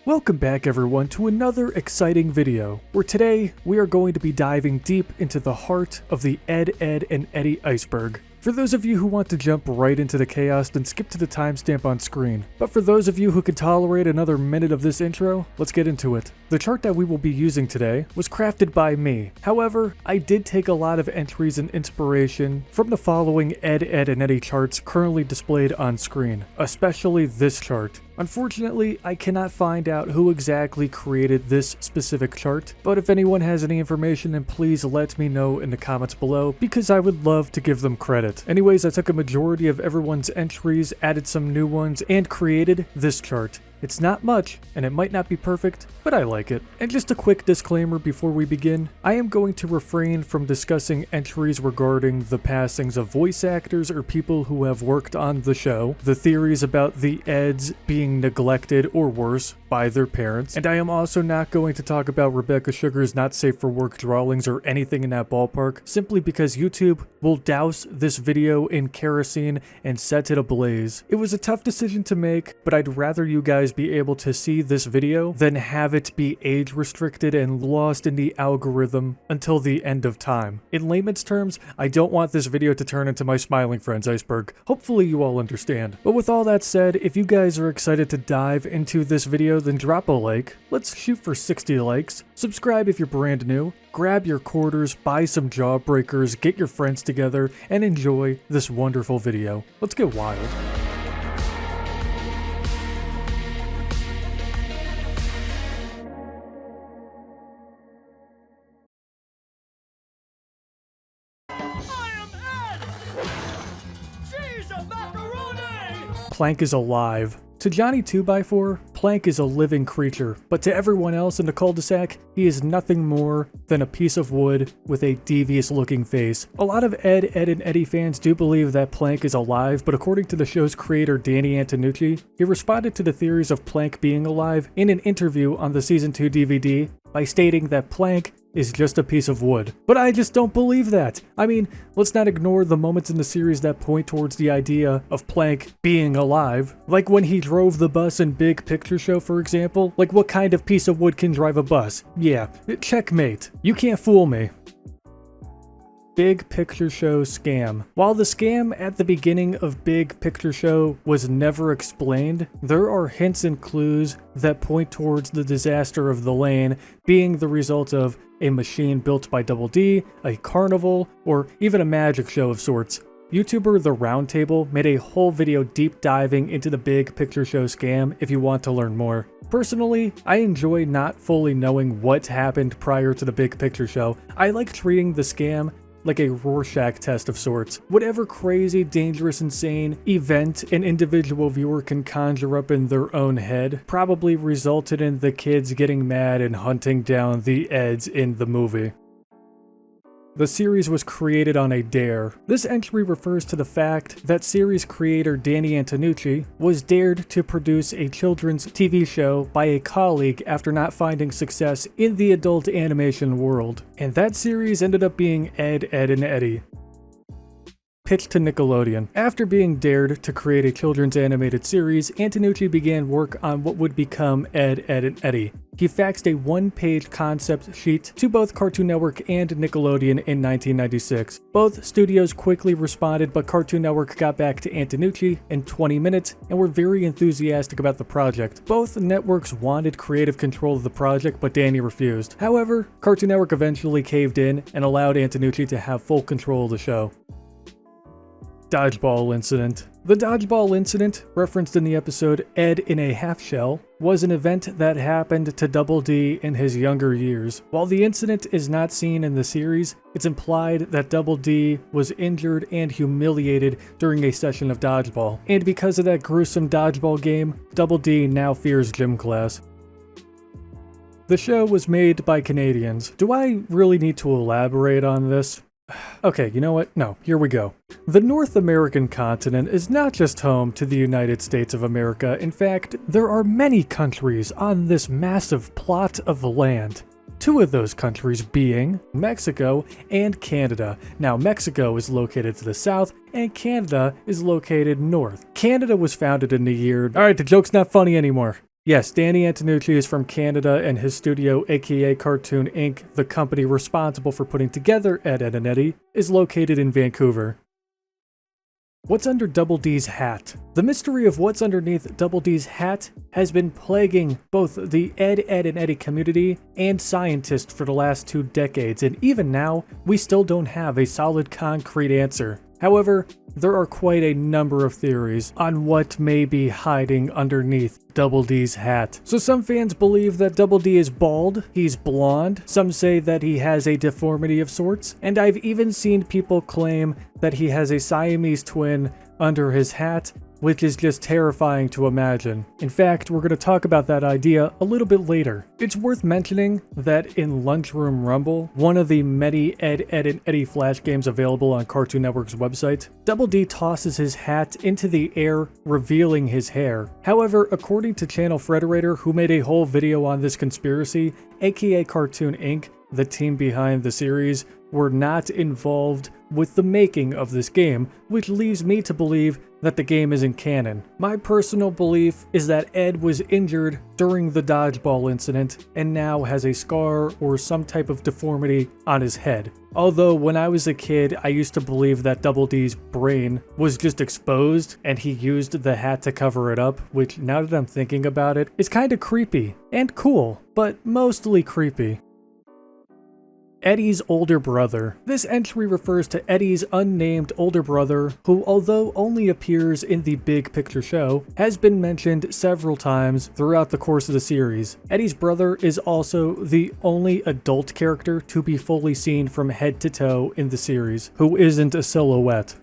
Welcome back everyone to another exciting video, where today we are going to be diving deep into the heart of the Ed, and Eddy Iceberg. For those of you who want to jump right into the chaos, then skip to the timestamp on screen. But for those of you who can tolerate another minute of this intro, let's get into it. The chart that we will be using today was crafted by me. However, I did take a lot of entries and inspiration from the following Ed, and Eddy charts currently displayed on screen, especially this chart. Unfortunately, I cannot find out who exactly created this specific chart, but if anyone has any information, then please let me know in the comments below, because I would love to give them credit. Anyways, I took a majority of everyone's entries, added some new ones, and created this chart. It's not much, and it might not be perfect, but I like it. And just a quick disclaimer before we begin, I am going to refrain from discussing entries regarding the passings of voice actors or people who have worked on the show, the theories about the Eds being neglected or worse by their parents, and I am also not going to talk about Rebecca Sugar's not safe for work drawings or anything in that ballpark, simply because YouTube will douse this video in kerosene and set it ablaze. It was a tough decision to make, but I'd rather you guys be able to see this video than have it be age restricted and lost in the algorithm until the end of time. In layman's terms, I don't want this video to turn into my Smiling Friends Iceberg. Hopefully you all understand. But with all that said, if you guys are excited to dive into this video, then drop a like. Let's shoot for 60 likes. Subscribe if you're brand new. Grab your quarters, buy some jawbreakers, get your friends together, and enjoy this wonderful video. Let's get wild. Plank is alive. To Johnny 2x4, Plank is a living creature, but to everyone else in the cul-de-sac, he is nothing more than a piece of wood with a devious-looking face. A lot of Ed, and Eddy fans do believe that Plank is alive, but according to the show's creator Danny Antonucci, he responded to the theories of Plank being alive in an interview on the Season 2 DVD by stating that Plank is just a piece of wood. But I just don't believe that. I mean, let's not ignore the moments in the series that point towards the idea of Plank being alive. Like when he drove the bus in Big Picture Show, for example. Like, what kind of piece of wood can drive a bus? Yeah, checkmate. You can't fool me. Big Picture Show scam. While the scam at the beginning of Big Picture Show was never explained, there are hints and clues that point towards the disaster of the lane being the result of a machine built by Double D, a carnival, or even a magic show of sorts. YouTuber The Roundtable made a whole video deep diving into the Big Picture Show scam if you want to learn more. Personally, I enjoy not fully knowing what happened prior to the Big Picture Show. I like treating the scam like a Rorschach test of sorts. Whatever crazy, dangerous, insane event an individual viewer can conjure up in their own head probably resulted in the kids getting mad and hunting down the Eds in the movie. The series was created on a dare. This entry refers to the fact that series creator Danny Antonucci was dared to produce a children's TV show by a colleague after not finding success in the adult animation world. And that series ended up being Ed, and Eddy. Pitched to Nickelodeon. After being dared to create a children's animated series, Antonucci began work on what would become Ed, and Eddy. He faxed a one-page concept sheet to both Cartoon Network and Nickelodeon in 1996. Both studios quickly responded, but Cartoon Network got back to Antonucci in 20 minutes and were very enthusiastic about the project. Both networks wanted creative control of the project, but Danny refused. However, Cartoon Network eventually caved in and allowed Antonucci to have full control of the show. Dodgeball Incident. The Dodgeball Incident, referenced in the episode Ed in a Half Shell, was an event that happened to Double D in his younger years. While the incident is not seen in the series, it's implied that Double D was injured and humiliated during a session of dodgeball. And because of that gruesome dodgeball game, Double D now fears gym class. The show was made by Canadians. Do I really need to elaborate on this? Okay, you know what? No, here we go. The North American continent is not just home to the United States of America. In fact, there are many countries on this massive plot of land. Two of those countries being Mexico and Canada. Now, Mexico is located to the south, and Canada is located north. Canada was founded in the year... Alright, the joke's not funny anymore. Yes, Danny Antonucci is from Canada, and his studio, aka Cartoon Inc., the company responsible for putting together Ed, Edd and Eddy, is located in Vancouver. What's under Double D's hat? The mystery of what's underneath Double D's hat has been plaguing both the Ed, Edd and Eddy community and scientists for the last 2 decades, and even now, we still don't have a solid concrete answer. However, there are quite a number of theories on what may be hiding underneath Double D's hat. So some fans believe that Double D is bald, he's blonde, some say that he has a deformity of sorts, and I've even seen people claim that he has a Siamese twin under his hat, which is just terrifying to imagine. In fact, we're going to talk about that idea a little bit later. It's worth mentioning that in Lunchroom Rumble, one of the many Ed, Edd and Eddy Flash games available on Cartoon Network's website, Double D tosses his hat into the air, revealing his hair. However, according to Channel Frederator, who made a whole video on this conspiracy, aka Cartoon Inc., the team behind the series, were not involved with the making of this game, which leaves me to believe that the game isn't canon. My personal belief is that Ed was injured during the dodgeball incident and now has a scar or some type of deformity on his head. Although when I was a kid, I used to believe that Double D's brain was just exposed and he used the hat to cover it up, which now that I'm thinking about it, is kind of creepy and cool, but mostly creepy. Eddy's older brother. This entry refers to Eddy's unnamed older brother, who, although only appears in the Big Picture show, has been mentioned several times throughout the course of the series. Eddy's brother is also the only adult character to be fully seen from head to toe in the series, who isn't a silhouette.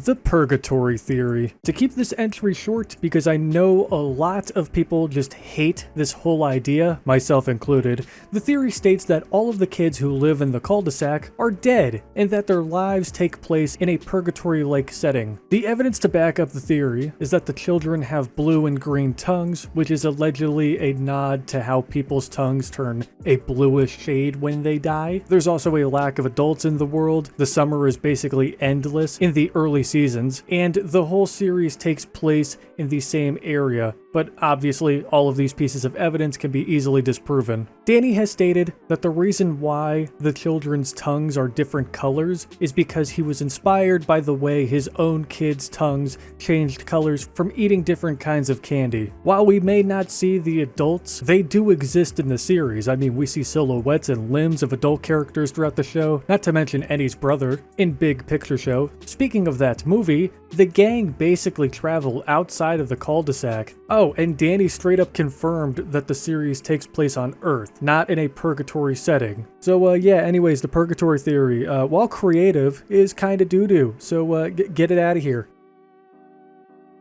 The Purgatory Theory. To keep this entry short, because I know a lot of people just hate this whole idea, myself included, the theory states that all of the kids who live in the cul-de-sac are dead, and that their lives take place in a purgatory-like setting. The evidence to back up the theory is that the children have blue and green tongues, which is allegedly a nod to how people's tongues turn a bluish shade when they die. There's also a lack of adults in the world. The summer is basically endless in the early seasons, and the whole series takes place in the same area, but obviously all of these pieces of evidence can be easily disproven. Danny has stated that the reason why the children's tongues are different colors is because he was inspired by the way his own kids' tongues changed colors from eating different kinds of candy. While we may not see the adults, they do exist in the series. I mean, we see silhouettes and limbs of adult characters throughout the show, not to mention Eddy's brother in Big Picture show. Speaking of that movie, the gang basically travel outside of the cul-de-sac. Oh, and Danny straight up confirmed that the series takes place on Earth, not in a purgatory setting. So yeah, anyways, the Purgatory Theory, while creative, is kinda doo-doo, so get it out of here.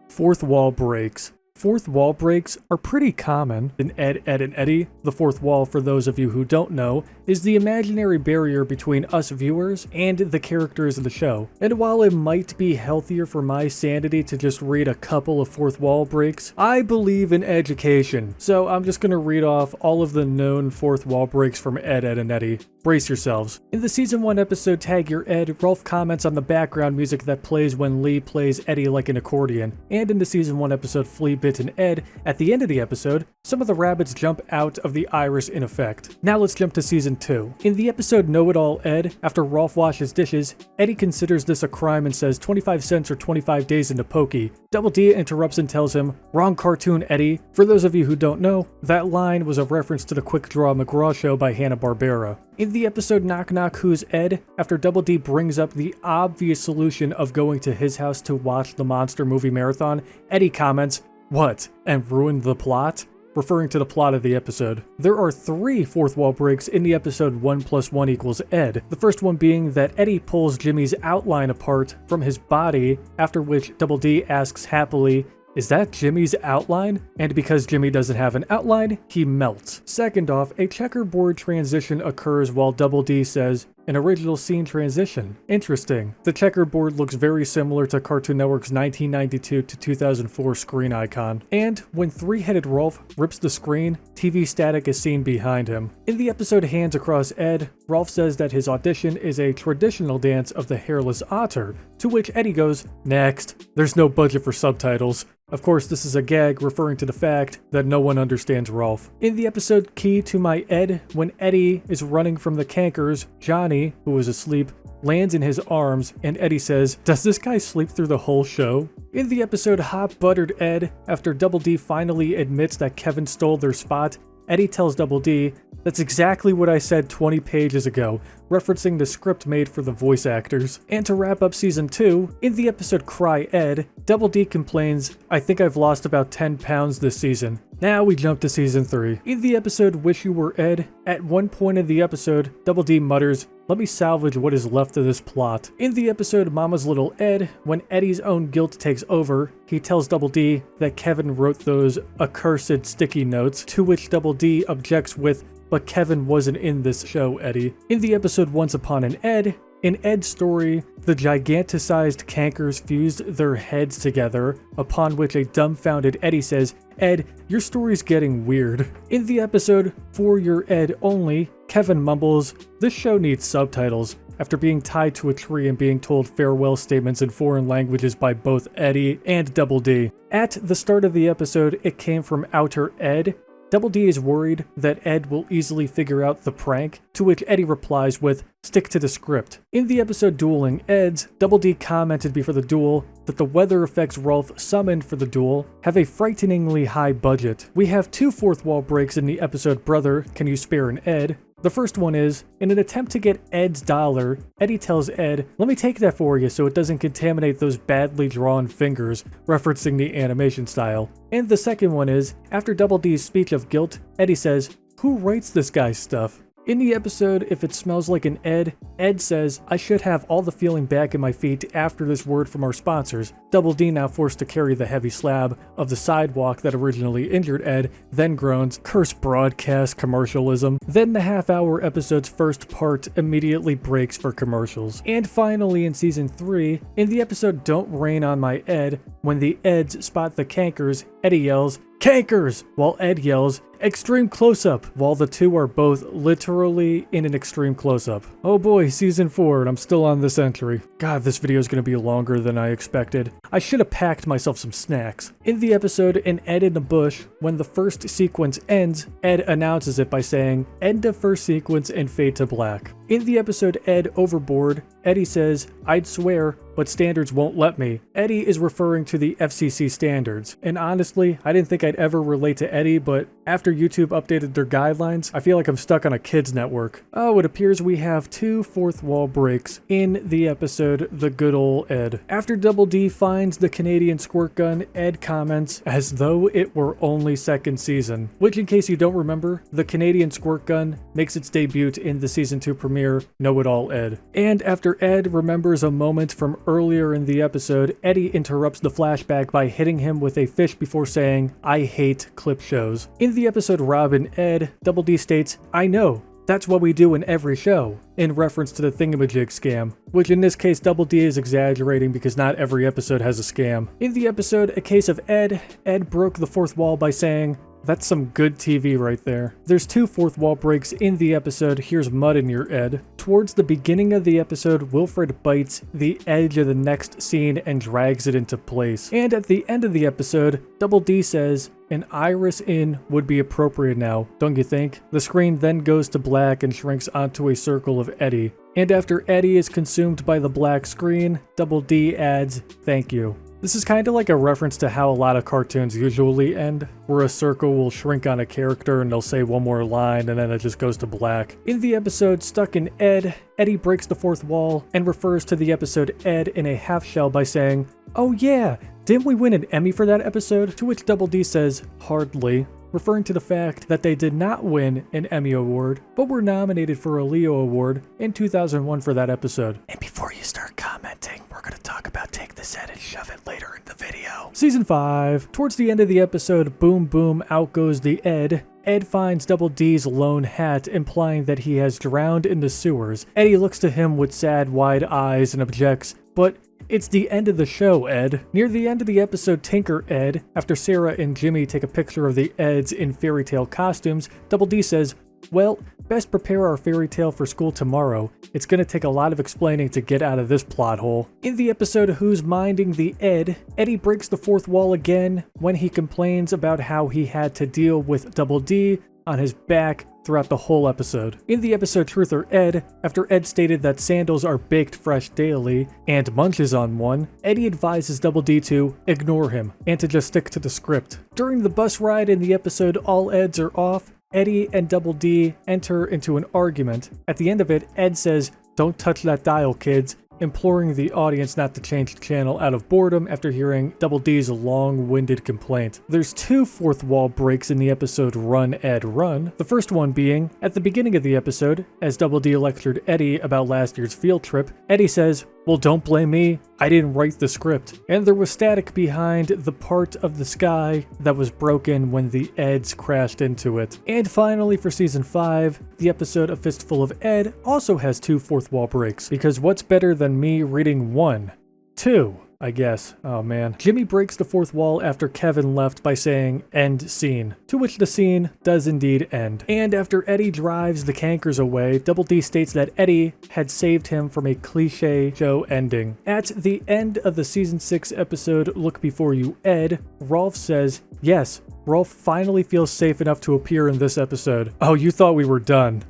Fourth wall breaks. Fourth wall breaks are pretty common in Ed, Edd and Eddy. The fourth wall, for those of you who don't know, is the imaginary barrier between us viewers and the characters of the show. And while it might be healthier for my sanity to just read a couple of fourth wall breaks, I believe in education. So I'm just gonna read off all of the known fourth wall breaks from Ed, Edd and Eddy. Brace yourselves. In the Season 1 episode Tag Your Ed, Rolf comments on the background music that plays when Lee plays Eddy like an accordion. And in the Season 1 episode Flea Bitten Ed, at the end of the episode, some of the rabbits jump out of the iris in effect. Now let's jump to Season 2. In the episode Know-It-All Ed, after Rolf washes dishes, Eddy considers this a crime and says 25 cents or 25 days into pokey. Double D interrupts and tells him, "Wrong cartoon, Eddy." For those of you who don't know, that line was a reference to the Quick Draw McGraw Show by Hanna-Barbera. In the episode Knock Knock Who's Ed, after Double D brings up the obvious solution of going to his house to watch the monster movie marathon, Eddy comments, "What? And ruined the plot?" referring to the plot of the episode. There are 3 fourth wall breaks in the episode 1 + 1 = Ed. The first one being that Eddy pulls Jimmy's outline apart from his body, after which Double D asks happily, "Is that Jimmy's outline?" And because Jimmy doesn't have an outline, he melts. Second off, a checkerboard transition occurs while Double D says, an original scene transition. Interesting. The checkerboard looks very similar to Cartoon Network's 1992 to 2004 screen icon. And when three-headed Rolf rips the screen, TV static is seen behind him. In the episode Hands Across Ed, Rolf says that his audition is a traditional dance of the hairless otter, to which Eddy goes, "Next. There's no budget for subtitles." Of course, this is a gag referring to the fact that no one understands Rolf. In the episode Key to My Ed, when Eddy is running from the cankers, Johnny, who is asleep, lands in his arms, and Eddy says, "Does this guy sleep through the whole show?" In the episode Hot Buttered Ed, after Double D finally admits that Kevin stole their spot, Eddy tells Double D, "That's exactly what I said 20 pages ago," referencing the script made for the voice actors. And to wrap up season 2, in the episode Cry Ed, Double D complains, "I think I've lost about 10 pounds this season." Now we jump to season 3. In the episode Wish You Were Ed, at one point in the episode, Double D mutters, "Let me salvage what is left of this plot." In the episode Mama's Little Ed, when Eddy's own guilt takes over, he tells Double D that Kevin wrote those accursed sticky notes, to which Double D objects with, "But Kevin wasn't in this show, Eddy." In the episode Once Upon an Ed, in Ed's story, the giganticized cankers fused their heads together, upon which a dumbfounded Eddy says, "Ed, your story's getting weird." In the episode For Your Ed Only, Kevin mumbles, "This show needs subtitles," after being tied to a tree and being told farewell statements in foreign languages by both Eddy and Double D. At the start of the episode, it came from Outer Ed. Double D is worried that Ed will easily figure out the prank, to which Eddy replies with, "Stick to the script." In the episode Dueling Eds, Double D commented before the duel that the weather effects Rolf summoned for the duel have a frighteningly high budget. We have two fourth wall breaks in the episode Brother, Can You Spare an Ed? The first one is, in an attempt to get Ed's dollar, Eddy tells Ed, "Let me take that for you so it doesn't contaminate those badly drawn fingers," referencing the animation style. And the second one is, after Double D's speech of guilt, Eddy says, "Who writes this guy's stuff?" In the episode If It Smells Like an Ed, Ed says, "I should have all the feeling back in my feet after this word from our sponsors." Double D, now forced to carry the heavy slab of the sidewalk that originally injured Ed, then groans, "Curse broadcast commercialism." Then the half-hour episode's first part immediately breaks for commercials. And finally in season 3, in the episode Don't Rain on My Ed, when the Eds spot the cankers, Eddy yells, "Cankers!" while Ed yells, "Extreme close-up," while the two are both literally in an extreme close-up. Oh boy, season 4, and I'm still on this entry. God, this video is going to be longer than I expected. I should have packed myself some snacks. In the episode An Ed in the Bush, when the first sequence ends, Ed announces it by saying, "End of first sequence and fade to black." In the episode Ed Overboard, Eddy says, "I'd swear, but standards won't let me." Eddy is referring to the FCC standards. And honestly, I didn't think I'd ever relate to Eddy, but after YouTube updated their guidelines, I feel like I'm stuck on a kids network. Oh, it appears we have two fourth wall breaks in the episode The Good Ol' Ed. After Double D finds the Canadian squirt gun, Ed comments, "As though it were only second season." Which, in case you don't remember, the Canadian squirt gun makes its debut in the season 2 premiere, Know It All Ed. And after Ed remembers a moment from earlier in the episode, Eddy interrupts the flashback by hitting him with a fish before saying, "I hate clip shows." In the episode Robin Ed, Double D states, "I know. That's what we do in every show," in reference to the Thingamajig scam, which in this case Double D is exaggerating because not every episode has a scam. In the episode A Case of Ed, Ed broke the fourth wall by saying, "That's some good TV right there." There's two fourth wall breaks in the episode Here's Mud in Your Ed. Towards the beginning of the episode, Wilfred bites the edge of the next scene and drags it into place. And at the end of the episode, Double D says, "An iris in would be appropriate now, don't you think?" The screen then goes to black and shrinks onto a circle of Eddy. And after Eddy is consumed by the black screen, Double D adds, "Thank you." This is kind of like a reference to how a lot of cartoons usually end, where a circle will shrink on a character and they'll say one more line and then it just goes to black. In the episode Stuck in Ed, Eddy breaks the fourth wall and refers to the episode Ed in a half shell by saying, "Oh yeah, didn't we win an Emmy for that episode?" To which Double D says, "Hardly," referring to the fact that they did not win an Emmy Award, but were nominated for a Leo Award in 2001 for that episode. And before you start commenting, we're going to talk about Take This Ed and Shove It later in the video. Season 5. Towards the end of the episode, Boom Boom, Out Goes the Ed, Ed finds Double D's lone hat, implying that he has drowned in the sewers. Eddy looks to him with sad, wide eyes and objects, but it's the end of the show, Ed. Near the end of the episode Tinker Ed, after Sarah and Jimmy take a picture of the Eds in fairy tale costumes, Double D says, "Well, best prepare our fairy tale for school tomorrow. It's gonna take a lot of explaining to get out of this plot hole." In the episode Who's Minding the Ed, Eddy breaks the fourth wall again when he complains about how he had to deal with Double D on his back throughout the whole episode. In the episode Truth or Ed, after Ed stated that sandals are baked fresh daily and munches on one, Eddy advises Double D to ignore him and to just stick to the script. During the bus ride in the episode All Eds Are Off, Eddy and Double D enter into an argument. At the end of it, Ed says, "Don't touch that dial, kids," imploring the audience not to change the channel out of boredom after hearing Double D's long-winded complaint. There's two fourth wall breaks in the episode Run, Ed, Run. The first one being, at the beginning of the episode, as Double D lectured Eddy about last year's field trip, Eddy says, "Well, don't blame me, I didn't write the script." And there was static behind the part of the sky that was broken when the Eds crashed into it. And finally, for season 5, the episode A Fistful of Ed also has two fourth wall breaks, because what's better than me reading one? Two, I guess. Oh man. Jimmy breaks the fourth wall after Kevin left by saying, "End scene," to which the scene does indeed end. And after Eddy drives the cankers away, Double D states that Eddy had saved him from a cliche show ending. At the end of the season 6 episode Look Before You Ed, Rolf says, "Yes, Rolf finally feels safe enough to appear in this episode." Oh, you thought we were done.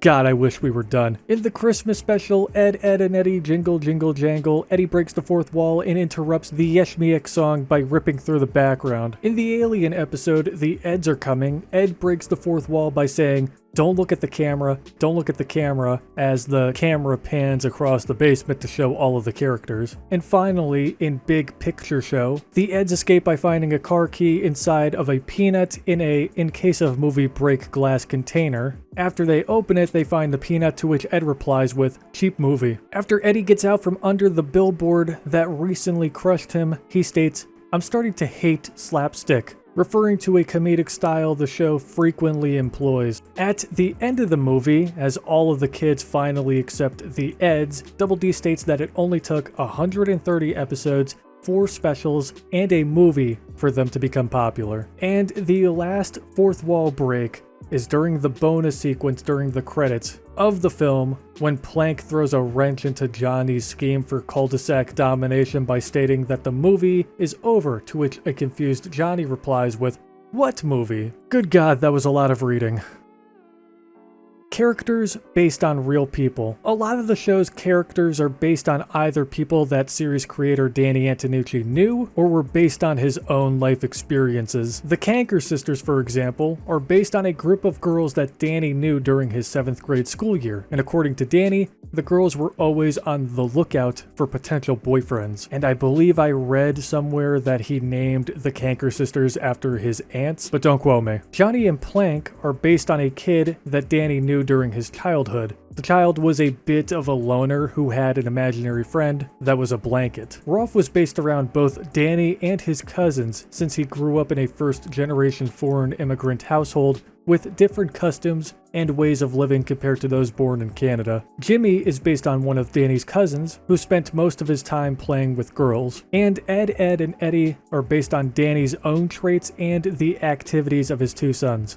God, I wish we were done. In the Christmas special, Ed, Ed, and Eddy Jingle, Jingle, Jangle, Eddy breaks the fourth wall and interrupts the Yeshmiak song by ripping through the background. In the Alien episode, The Eds Are Coming, Ed breaks the fourth wall by saying, "Don't look at the camera, don't look at the camera," as the camera pans across the basement to show all of the characters. And finally, in Big Picture Show, the Eds escape by finding a car key inside of a peanut in a in case of movie break glass container. After they open it, they find the peanut, to which Ed replies with, "Cheap movie." After Eddy gets out from under the billboard that recently crushed him, he states, "I'm starting to hate slapstick," referring to a comedic style the show frequently employs. At the end of the movie, as all of the kids finally accept the Eds, Double D states that it only took 130 episodes, 4 specials, and a movie for them to become popular. And the last fourth wall break is during the bonus sequence during the credits of the film, when Plank throws a wrench into Johnny's scheme for cul-de-sac domination by stating that the movie is over, to which a confused Johnny replies with, "What movie?" Good God, that was a lot of reading. Characters based on real people. A lot of the show's characters are based on either people that series creator Danny Antonucci knew, or were based on his own life experiences. The Kanker sisters, for example, are based on a group of girls that Danny knew during his 7th grade school year, and according to Danny, the girls were always on the lookout for potential boyfriends. And I believe I read somewhere that he named the Kanker sisters after his aunts, but don't quote me. Johnny and Plank are based on a kid that Danny knew during his childhood. The child was a bit of a loner who had an imaginary friend that was a blanket. Rolf was based around both Danny and his cousins, since he grew up in a first-generation foreign immigrant household with different customs and ways of living compared to those born in Canada. Jimmy is based on one of Danny's cousins, who spent most of his time playing with girls. And Ed, Ed, and Eddy are based on Danny's own traits and the activities of his 2 sons.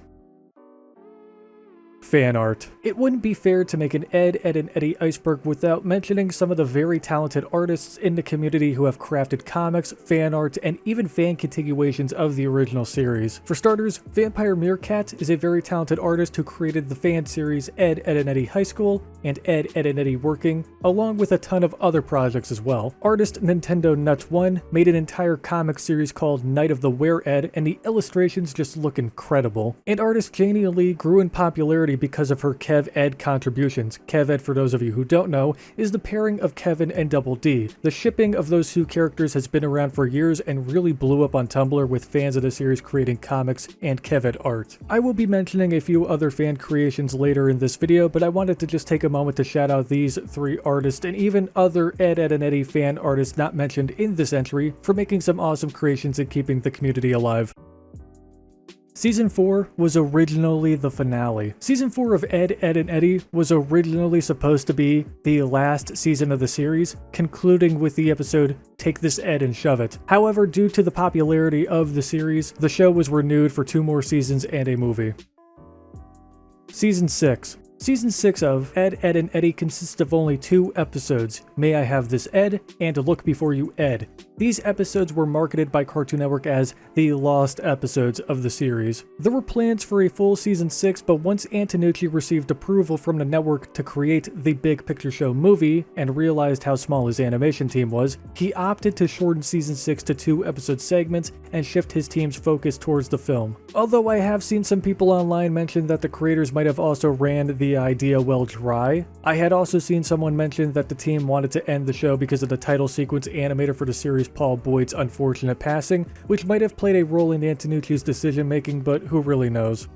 Fan art. It wouldn't be fair to make an Ed, Ed, and Eddy Iceberg without mentioning some of the very talented artists in the community who have crafted comics, fan art, and even fan continuations of the original series. For starters, Vampire Meerkat is a very talented artist who created the fan series Ed, Ed, and Eddy High School and Ed, Ed, and Eddy Working, along with a ton of other projects as well. Artist Nintendo Nuts 1 made an entire comic series called Night of the Were-Ed, and the illustrations just look incredible. And artist Janie Lee grew in popularity because of her Kev-Ed contributions. Kev-Ed, for those of you who don't know, is the pairing of Kevin and Double D. The shipping of those 2 characters has been around for years and really blew up on Tumblr, with fans of the series creating comics and Kev-Ed art. I will be mentioning a few other fan creations later in this video, but I wanted to just take a moment to shout out these 3 artists and even other Ed, Ed, and Eddy fan artists not mentioned in this entry for making some awesome creations and keeping the community alive. Season 4 was originally the finale. Season 4 of Ed, Edd and Eddy was originally supposed to be the last season of the series, concluding with the episode Take This Ed and Shove It. However, due to the popularity of the series, the show was renewed for 2 more seasons and a movie. Season 6. Season 6 of Ed, Edd and Eddy consists of only 2 episodes, May I Have This Ed and Look Before You Ed. These episodes were marketed by Cartoon Network as the lost episodes of the series. There were plans for a full Season 6, but once Antonucci received approval from the network to create the Big Picture Show movie and realized how small his animation team was, he opted to shorten Season 6 to 2 episode segments and shift his team's focus towards the film. Although I have seen some people online mention that the creators might have also ran the idea well dry, I had also seen someone mention that the team wanted to end the show because of the title sequence animator for the series, Paul Boyd's unfortunate passing, which might have played a role in Antonucci's decision making, but who really knows.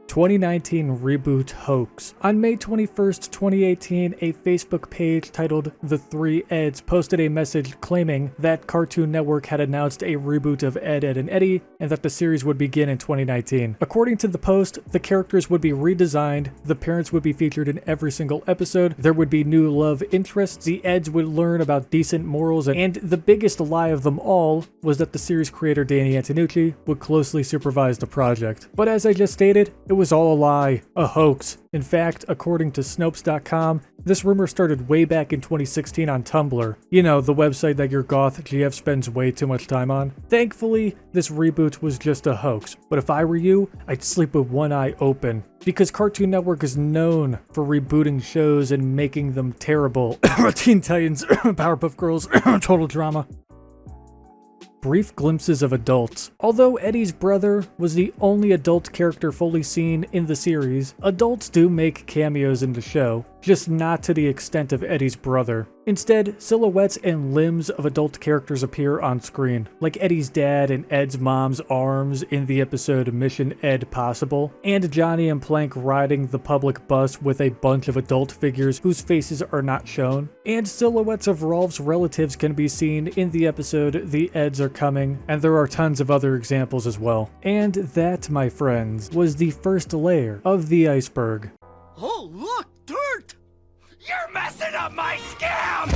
2019 reboot hoax. On May 21st, 2018, a Facebook page titled The 3 Eds posted a message claiming that Cartoon Network had announced a reboot of Ed, Edd and Eddy and that the series would begin in 2019. According to the post, the characters would be redesigned, the parents would be featured in every single episode, there would be new love interests, the Eds would learn about decent morals, and the biggest lie of them all was that the series creator Danny Antonucci would closely supervise the project. But as I just stated, it was all a lie, a hoax. In fact, according to Snopes.com, this rumor started way back in 2016 on Tumblr. You know, the website that your goth GF spends way too much time on. Thankfully, this reboot was just a hoax, but if I were you, I'd sleep with one eye open. Because Cartoon Network is known for rebooting shows and making them terrible. Teen Titans, Powerpuff Girls, total drama. Brief glimpses of adults. Although Eddy's brother was the only adult character fully seen in the series, adults do make cameos in the show, just not to the extent of Eddy's brother. Instead, silhouettes and limbs of adult characters appear on screen, like Eddy's dad and Ed's mom's arms in the episode Mission Ed Possible, and Johnny and Plank riding the public bus with a bunch of adult figures whose faces are not shown. And silhouettes of Rolf's relatives can be seen in the episode The Eds Are Coming, and there are tons of other examples as well. And that, my friends, was the first layer of the iceberg. Oh, look, dirt! You're messing up my scam!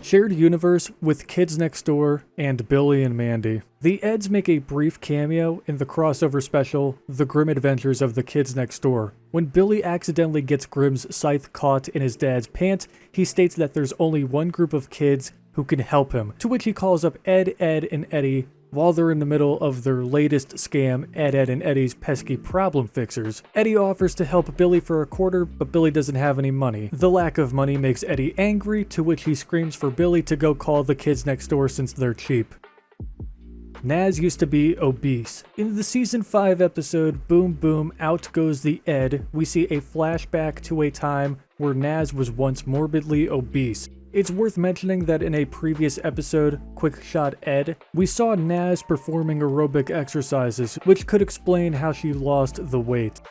Shared universe with Kids Next Door and Billy and Mandy. The Eds make a brief cameo in the crossover special, The Grim Adventures of the Kids Next Door. When Billy accidentally gets Grimm's scythe caught in his dad's pants, he states that there's only one group of kids who can help him, to which he calls up Ed, Edd, and Eddy, while they're in the middle of their latest scam, Ed, Edd, and Eddy's pesky problem fixers. Eddy offers to help Billy for a quarter, but Billy doesn't have any money. The lack of money makes Eddy angry, to which he screams for Billy to go call the kids next door since they're cheap. Naz used to be obese. In the season 5 episode, Boom Boom, Out Goes the Ed, we see a flashback to a time where Naz was once morbidly obese. It's worth mentioning that in a previous episode, Quick Shot Ed, we saw Naz performing aerobic exercises, which could explain how she lost the weight.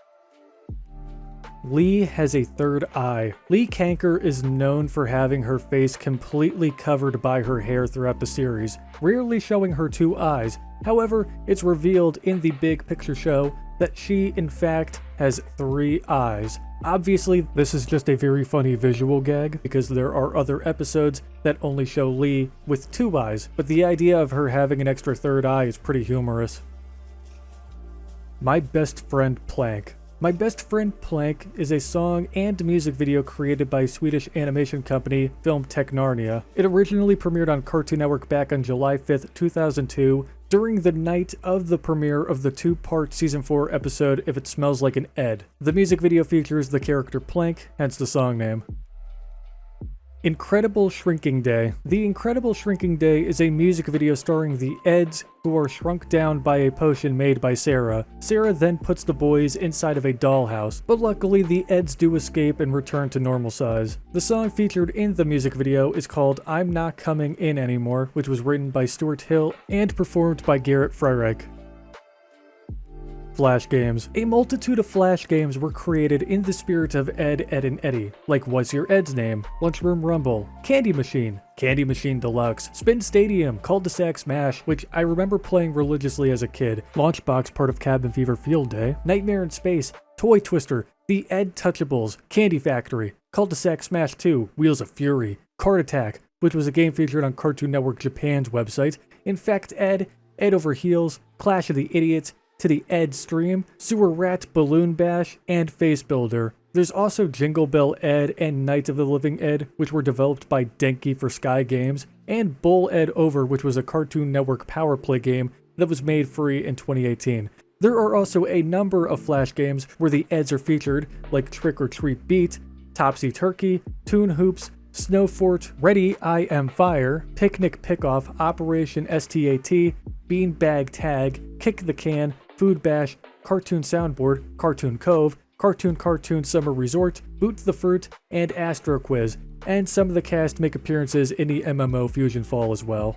Lee has a third eye. Lee Kanker is known for having her face completely covered by her hair throughout the series, rarely showing her 2 eyes. However, it's revealed in the Big Picture Show that she, in fact, has 3 eyes. Obviously, this is just a very funny visual gag because there are other episodes that only show Lee with 2 eyes, but the idea of her having an extra third eye is pretty humorous. My Best Friend Plank. My Best Friend Plank is a song and music video created by Swedish animation company Film Technarnia. It originally premiered on Cartoon Network back on July 5th, 2002, during the night of the premiere of the 2-part Season 4 episode If It Smells Like an Ed. The music video features the character Plank, hence the song name. Incredible Shrinking Day. The Incredible Shrinking Day is a music video starring the Eds, who are shrunk down by a potion made by Sarah. Sarah then puts the boys inside of a dollhouse, but luckily the Eds do escape and return to normal size. The song featured in the music video is called I'm Not Coming In Anymore, which was written by Stuart Hill and performed by Garrett Freireich. Flash games. A multitude of flash games were created in the spirit of Ed, Edd and Eddy, like What's Your Ed's Name, Lunchroom Rumble, Candy Machine, Candy Machine Deluxe, Spin Stadium, Cul-de-sac Smash, which I remember playing religiously as a kid, Launchbox, part of Cabin Fever Field Day, Nightmare in Space, Toy Twister, the Ed Touchables, Candy Factory, Cul-de-sac Smash 2, Wheels of Fury, Card Attack, which was a game featured on Cartoon Network Japan's website, Infect Ed, Ed Over Heels, Clash of the Idiots, To the Ed Stream, Sewer Rat Balloon Bash, and Face Builder. There's also Jingle Bell Ed and Night of the Living Ed, which were developed by Denki for Sky Games, and Bull Ed Over, which was a Cartoon Network Power Play game that was made free in 2018. There are also a number of Flash games where the Eds are featured, like Trick or Treat Beat, Topsy Turkey, Toon Hoops, Snow Fort, Ready I Am Fire, Picnic Pickoff, Operation STAT, Beanbag Tag, Kick the Can, Food Bash, Cartoon Soundboard, Cartoon Cove, Cartoon Summer Resort, Boot the Fruit, and Astro Quiz, and some of the cast make appearances in the MMO Fusion Fall as well.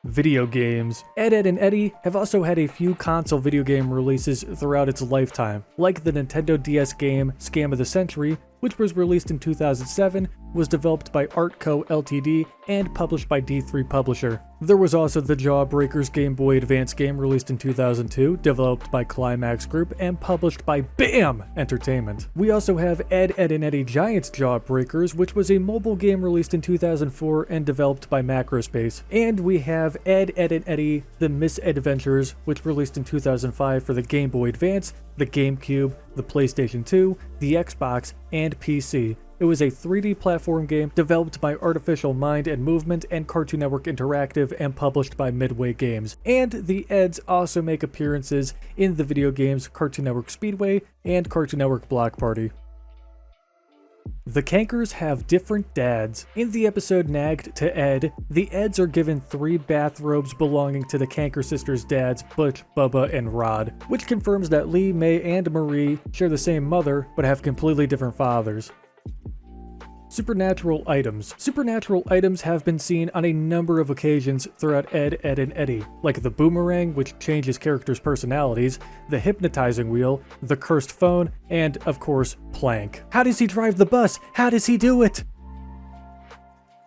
Video games. Ed, Edd, and Eddy have also had a few console video game releases throughout its lifetime, like the Nintendo DS game Scam of the Century, which was released in 2007, was developed by Artco Ltd, and published by D3 Publisher. There was also the Jawbreakers Game Boy Advance game released in 2002, developed by Climax Group, and published by BAM Entertainment. We also have Ed, Edd, and Eddy Giant's Jawbreakers, which was a mobile game released in 2004 and developed by Macrospace. And we have Ed, Edd, and Eddy The Misadventures, which released in 2005 for the Game Boy Advance, the GameCube, the PlayStation 2, the Xbox, and PC. It was a 3D platform game developed by Artificial Mind and Movement and Cartoon Network Interactive and published by Midway Games. And the Eds also make appearances in the video games Cartoon Network Speedway and Cartoon Network Block Party. The Cankers have different dads. In the episode Nagged to Ed, the Eds are given 3 bathrobes belonging to the Canker sisters' dads, Butch, Bubba, and Rod, which confirms that Lee, May, and Marie share the same mother, but have completely different fathers. Supernatural items. Supernatural items have been seen on a number of occasions throughout Ed, Edd, and Eddy, like the boomerang, which changes characters' personalities, the hypnotizing wheel, the cursed phone, and, of course, Plank. How does he drive the bus? How does he do it?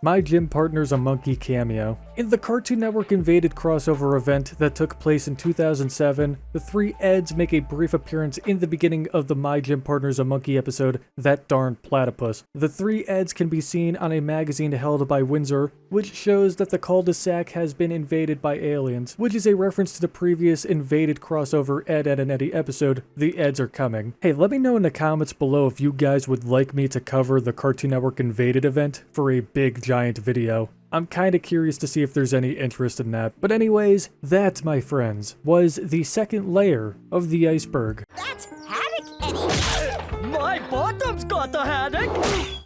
My Gym Partner's a Monkey cameo. In the Cartoon Network Invaded crossover event that took place in 2007, the 3 Eds make a brief appearance in the beginning of the My Gym Partner's a Monkey episode, That Darn Platypus. The 3 Eds can be seen on a magazine held by Windsor, which shows that the cul-de-sac has been invaded by aliens, which is a reference to the previous Invaded crossover Ed, Edd, and Eddy episode, The Eds Are Coming. Hey, let me know in the comments below if you guys would like me to cover the Cartoon Network Invaded event for a big giant video. I'm kinda curious to see if there's any interest in that. But anyways, that, my friends, was the second layer of the iceberg. That's haddock, Eddy! My bottom's got a haddock!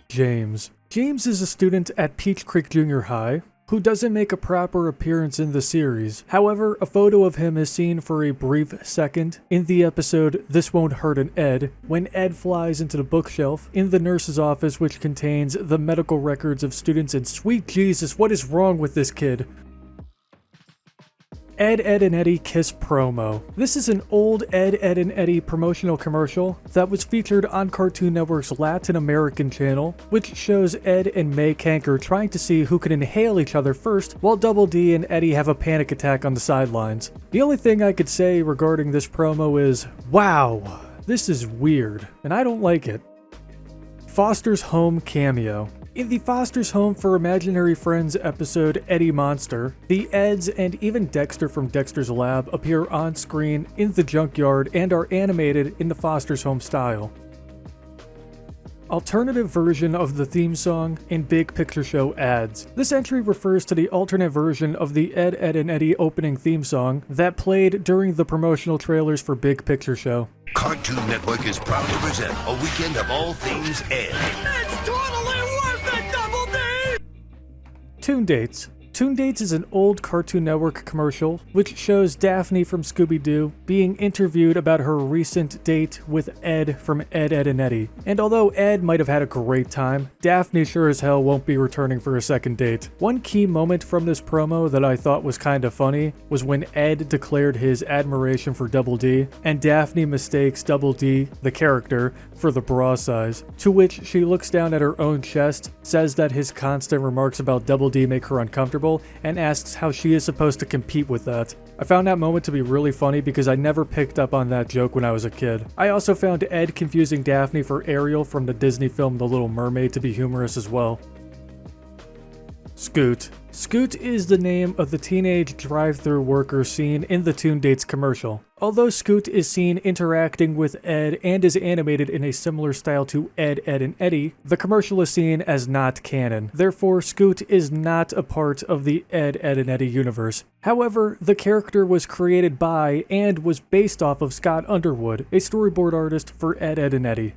James. James is a student at Peach Creek Junior High who doesn't make a proper appearance in the series. However, a photo of him is seen for a brief second in the episode This Won't Hurt an Ed, when Ed flies into the bookshelf in the nurse's office, which contains the medical records of students, and sweet Jesus, what is wrong with this kid? Ed, Edd, and Eddy Kiss promo. This is an old Ed, Edd, and Eddy promotional commercial that was featured on Cartoon Network's Latin American channel, which shows Ed and May Canker trying to see who can inhale each other first, while Double D and Eddy have a panic attack on the sidelines. The only thing I could say regarding this promo is, wow, this is weird, and I don't like it. Foster's Home cameo. In the Foster's Home for Imaginary Friends episode Eddie Monster, the Eds and even Dexter from Dexter's Lab appear on screen in the junkyard and are animated in the Foster's Home style. Alternative version of the theme song in Big Picture Show ads. This entry refers to the alternate version of the Ed, Edd, and Eddy opening theme song that played during the promotional trailers for Big Picture Show. Cartoon Network is proud to present a weekend of all things Ed. It's totally worth it, Double D! Tune dates. Toon Dates is an old Cartoon Network commercial which shows Daphne from Scooby-Doo being interviewed about her recent date with Ed from Ed, Edd and Eddy. And although Ed might have had a great time, Daphne sure as hell won't be returning for a second date. One key moment from this promo that I thought was kind of funny was when Ed declared his admiration for Double D, and Daphne mistakes Double D, the character, for the bra size, to which she looks down at her own chest, says that his constant remarks about Double D make her uncomfortable, and asks how she is supposed to compete with that. I found that moment to be really funny because I never picked up on that joke when I was a kid. I also found Ed confusing Daphne for Ariel from the Disney film The Little Mermaid to be humorous as well. Scoot. Scoot is the name of the teenage drive-thru worker seen in the Toon Dates commercial. Although Scoot is seen interacting with Ed and is animated in a similar style to Ed, Edd and Eddy, the commercial is seen as not canon. Therefore, Scoot is not a part of the Ed, Edd and Eddy universe. However, the character was created by and was based off of Scott Underwood, a storyboard artist for Ed, Edd and Eddy.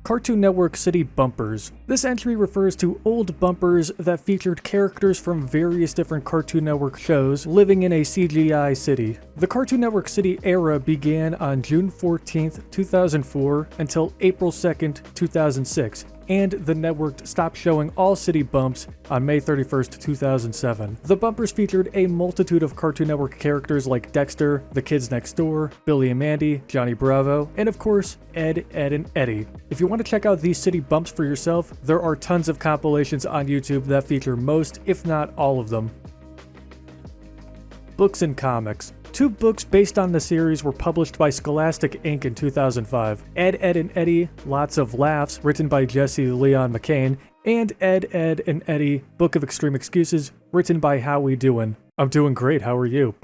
Cartoon Network City Bumpers. This entry refers to old bumpers that featured characters from various different Cartoon Network shows living in a CGI city. The Cartoon Network City era began on June 14th, 2004 until April 2nd, 2006. And the network stopped showing all city bumps on May 31st, 2007. The bumpers featured a multitude of Cartoon Network characters like Dexter, The Kids Next Door, Billy and Mandy, Johnny Bravo, and of course, Ed, Edd and Eddy. If you want to check out these city bumps for yourself, there are tons of compilations on YouTube that feature most, if not all of them. Books and comics. 2 books based on the series were published by Scholastic Inc. in 2005. Ed, Edd and Eddy, Lots of Laughs, written by Jesse Leon McCain, and Ed, Edd and Eddy, Book of Extreme Excuses, written by How We Doin'. I'm doing great, how are you?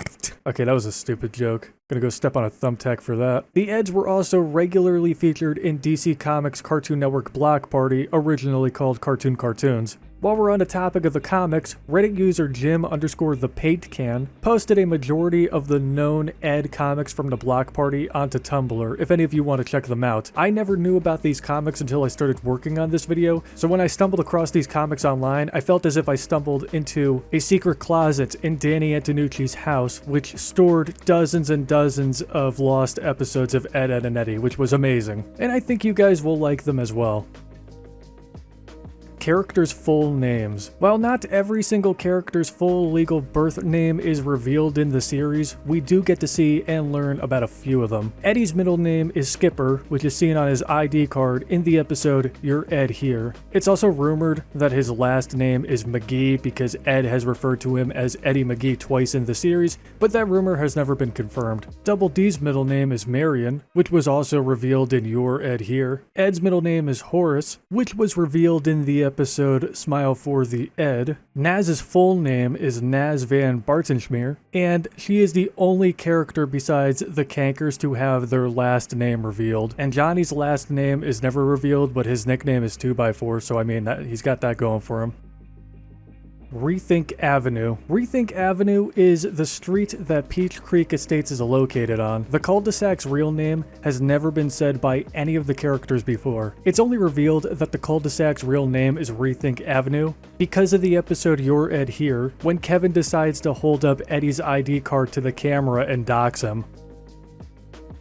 Okay, that was a stupid joke. Gonna go step on a thumbtack for that. The Eds were also regularly featured in DC Comics Cartoon Network Block Party, originally called Cartoon Cartoons. While we're on the topic of the comics, Reddit user Jim_the_Paintcan posted a majority of the known Ed comics from the Block Party onto Tumblr, if any of you want to check them out. I never knew about these comics until I started working on this video, so when I stumbled across these comics online, I felt as if I stumbled into a secret closet in Danny Antonucci's house, which stored dozens and dozens of lost episodes of Ed, Edd and Eddy, which was amazing. And I think you guys will like them as well. Characters' full names. While not every single character's full legal birth name is revealed in the series, we do get to see and learn about a few of them. Eddy's middle name is Skipper, which is seen on his ID card in the episode You're Ed Here. It's also rumored that his last name is McGee because Ed has referred to him as Eddie McGee twice in the series, but that rumor has never been confirmed. Double D's middle name is Marion, which was also revealed in You're Ed Here. Ed's middle name is Horace, which was revealed in the episode Smile for the Ed. Naz's full name is Naz Van Bartenschmeer, and she is the only character besides the Cankers to have their last name revealed. And Johnny's last name is never revealed, but his nickname is 2x4, so I mean, he's got that going for him. Rethink Avenue. Rethink Avenue is the street that Peach Creek Estates is located on. The cul-de-sac's real name has never been said by any of the characters before. It's only revealed that the cul-de-sac's real name is Rethink Avenue because of the episode You're Ed Here, when Kevin decides to hold up Eddie's ID card to the camera and dox him.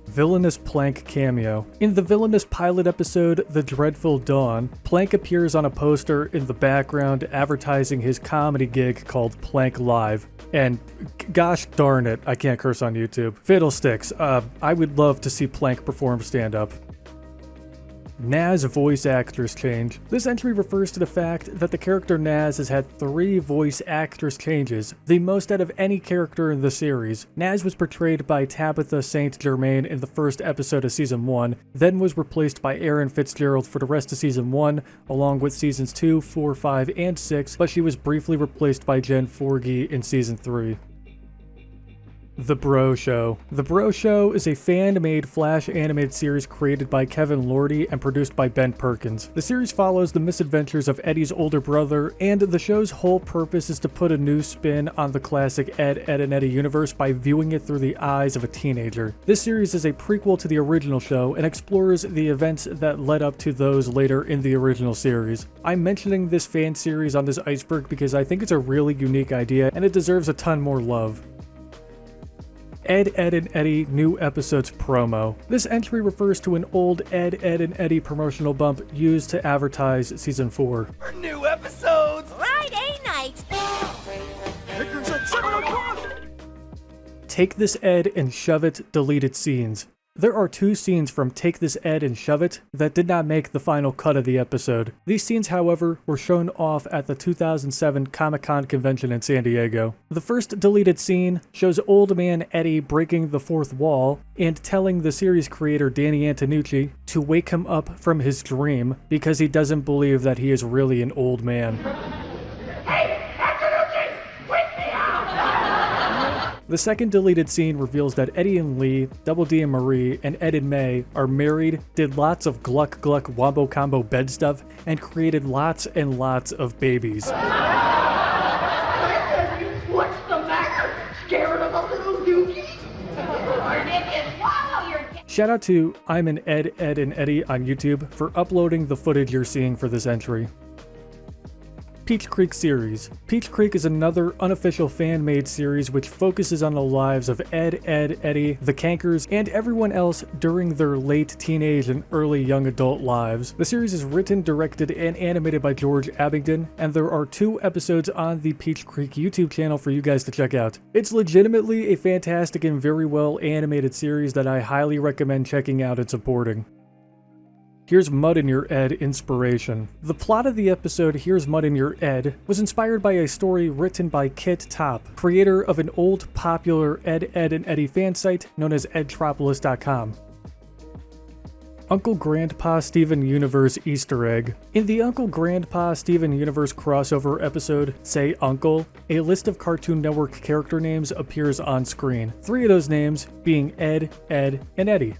Villainous Plank cameo. In the villainous pilot episode, The Dreadful Dawn, Plank appears on a poster in the background advertising his comedy gig called Plank Live. And gosh darn it, I can't curse on YouTube. Fiddlesticks, I would love to see Plank perform stand-up. Naz voice actress change. This entry refers to the fact that the character Naz has had 3 voice actress changes, the most out of any character in the series. Naz was portrayed by Tabitha St. Germain in the first episode of Season 1, then was replaced by Erin Fitzgerald for the rest of Season 1, along with Seasons 2, 4, 5, and 6, but she was briefly replaced by Jen Forgey in Season 3. The Bro Show. The Bro Show is a fan-made Flash animated series created by Kevin Lordy and produced by Ben Perkins. The series follows the misadventures of Eddie's older brother, and the show's whole purpose is to put a new spin on the classic Ed, Edd and Eddy universe by viewing it through the eyes of a teenager. This series is a prequel to the original show and explores the events that led up to those later in the original series. I'm mentioning this fan series on this iceberg because I think it's a really unique idea and it deserves a ton more love. Ed, Edd and Eddy new episodes promo. This entry refers to an old Ed, Edd and Eddy promotional bump used to advertise season 4. For new episodes! Friday night. Pictures at 7 o'clock! Take This Ed and Shove It deleted scenes. There are 2 scenes from Take This Ed and Shove It that did not make the final cut of the episode. These scenes, however, were shown off at the 2007 Comic-Con convention in San Diego. The first deleted scene shows old man Eddy breaking the 4th wall and telling the series creator Danny Antonucci to wake him up from his dream because he doesn't believe that he is really an old man. The second deleted scene reveals that Eddie and Lee, Double D and Marie, and Ed and May are married, did lots of gluck gluck wombo combo bed stuff, and created lots and lots of babies. What's the matter? Scared of a little dookie? Shout out to I'm an Ed, Edd and Eddy on YouTube for uploading the footage you're seeing for this entry. Peach Creek series. Peach Creek is another unofficial fan-made series which focuses on the lives of Ed, Eddy, the Cankers, and everyone else during their late teenage and early young adult lives. The series is written, directed, and animated by George Abingdon, and there are 2 episodes on the Peach Creek YouTube channel for you guys to check out. It's legitimately a fantastic and very well animated series that I highly recommend checking out and supporting. Here's Mud in Your Ed inspiration. The plot of the episode Here's Mud in Your Ed was inspired by a story written by Kit Top, creator of an old popular Ed, Edd and Eddy fan site known as edtropolis.com. Uncle Grandpa Steven Universe Easter egg. In the Uncle Grandpa Steven Universe crossover episode, Say Uncle, a list of Cartoon Network character names appears on screen. 3 of those names being Ed, and Eddy.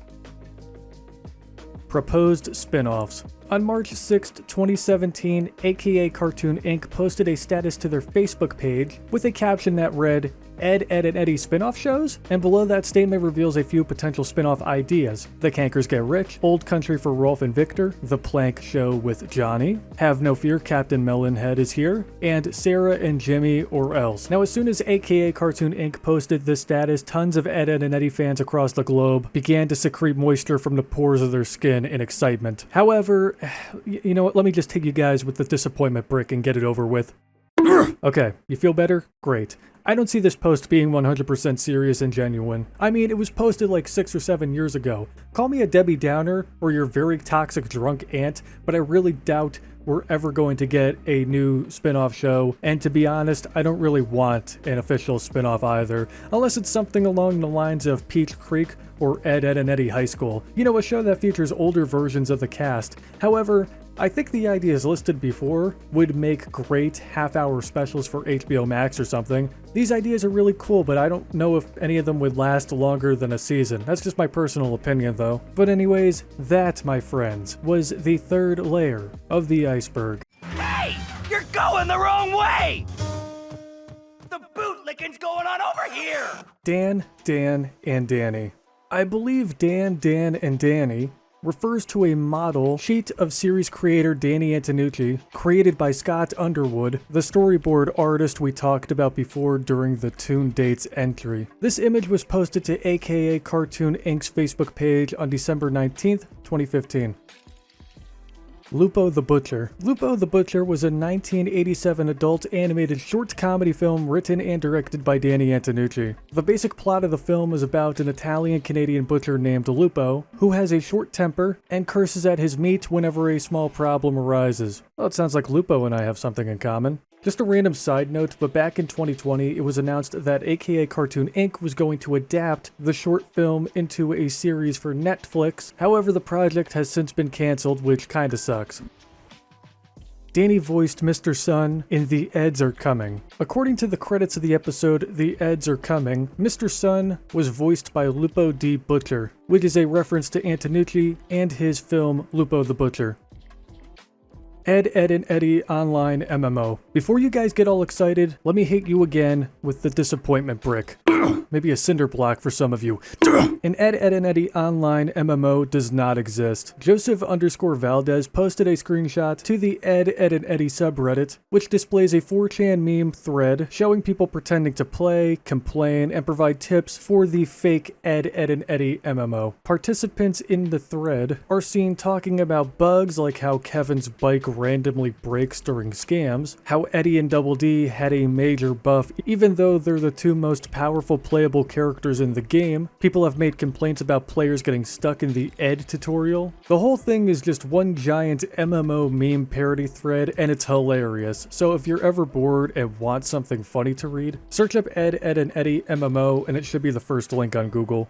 Proposed spin-offs. On March 6, 2017, AKA Cartoon Inc. posted a status to their Facebook page with a caption that read, Ed, Edd and Eddy spin-off shows? And below that statement reveals a few potential spin-off ideas. The Cankers Get Rich, Old Country for Rolf and Victor, The Plank Show with Johnny, Have No Fear, Captain Melonhead is Here, and Sarah and Jimmy or Else. Now, as soon as AKA Cartoon Inc. posted this status, tons of Ed, Edd and Eddy fans across the globe began to secrete moisture from the pores of their skin in excitement. However, you know what, let me just take you guys with the disappointment brick and get it over with. Okay, you feel better? Great. I don't see this post being 100% serious and genuine. I mean, it was posted like 6 or 7 years ago. Call me a Debbie Downer or your very toxic drunk aunt, but I really doubt we're ever going to get a new spin-off show, and to be honest, I don't really want an official spin-off either, unless it's something along the lines of Peach Creek or Ed, Edd and Eddy High School. You know, a show that features older versions of the cast. However, I think the ideas listed before would make great half-hour specials for HBO Max or something. These ideas are really cool, but I don't know if any of them would last longer than a season. That's just my personal opinion, though. But anyways, that, my friends, was the 3rd layer of the iceberg. Hey! You're going the wrong way! The bootlicking's going on over here! Dan, and Danny. I believe Dan, and Danny refers to a model sheet of series creator Danny Antonucci, created by Scott Underwood, the storyboard artist we talked about before during the Tune Dates entry. This image was posted to AKA Cartoon Inc.'s Facebook page on December 19th, 2015. Lupo the Butcher. Lupo the Butcher was a 1987 adult animated short comedy film written and directed by Danny Antonucci. The basic plot of the film is about an Italian-Canadian butcher named Lupo, who has a short temper and curses at his meat whenever a small problem arises. Well, it sounds like Lupo and I have something in common. Just a random side note, but back in 2020, it was announced that AKA Cartoon Inc. was going to adapt the short film into a series for Netflix. However, the project has since been canceled, which kinda sucks. Danny voiced Mr. Sun in The Eds Are Coming. According to the credits of the episode The Eds Are Coming, Mr. Sun was voiced by Lupo D. Butcher, which is a reference to Antonucci and his film Lupo the Butcher. Ed, Edd, and Eddy online MMO. Before you guys get all excited, let me hit you again with the disappointment brick. Maybe a cinder block for some of you. An Ed, Edd, and Eddy online MMO does not exist. Joseph_Valdez posted a screenshot to the Ed, Edd, and Eddy subreddit, which displays a 4chan meme thread showing people pretending to play, complain, and provide tips for the fake Ed, Edd, and Eddy MMO. Participants in the thread are seen talking about bugs like how Kevin's bike randomly breaks during scams, how Eddy and Double D had a major buff even though they're the two most powerful playable characters in the game. People have made complaints about players getting stuck in the Ed tutorial. The whole thing is just one giant MMO meme parody thread, and it's hilarious. So if you're ever bored and want something funny to read, search up Ed, Edd, and Eddy MMO and it should be the first link on Google.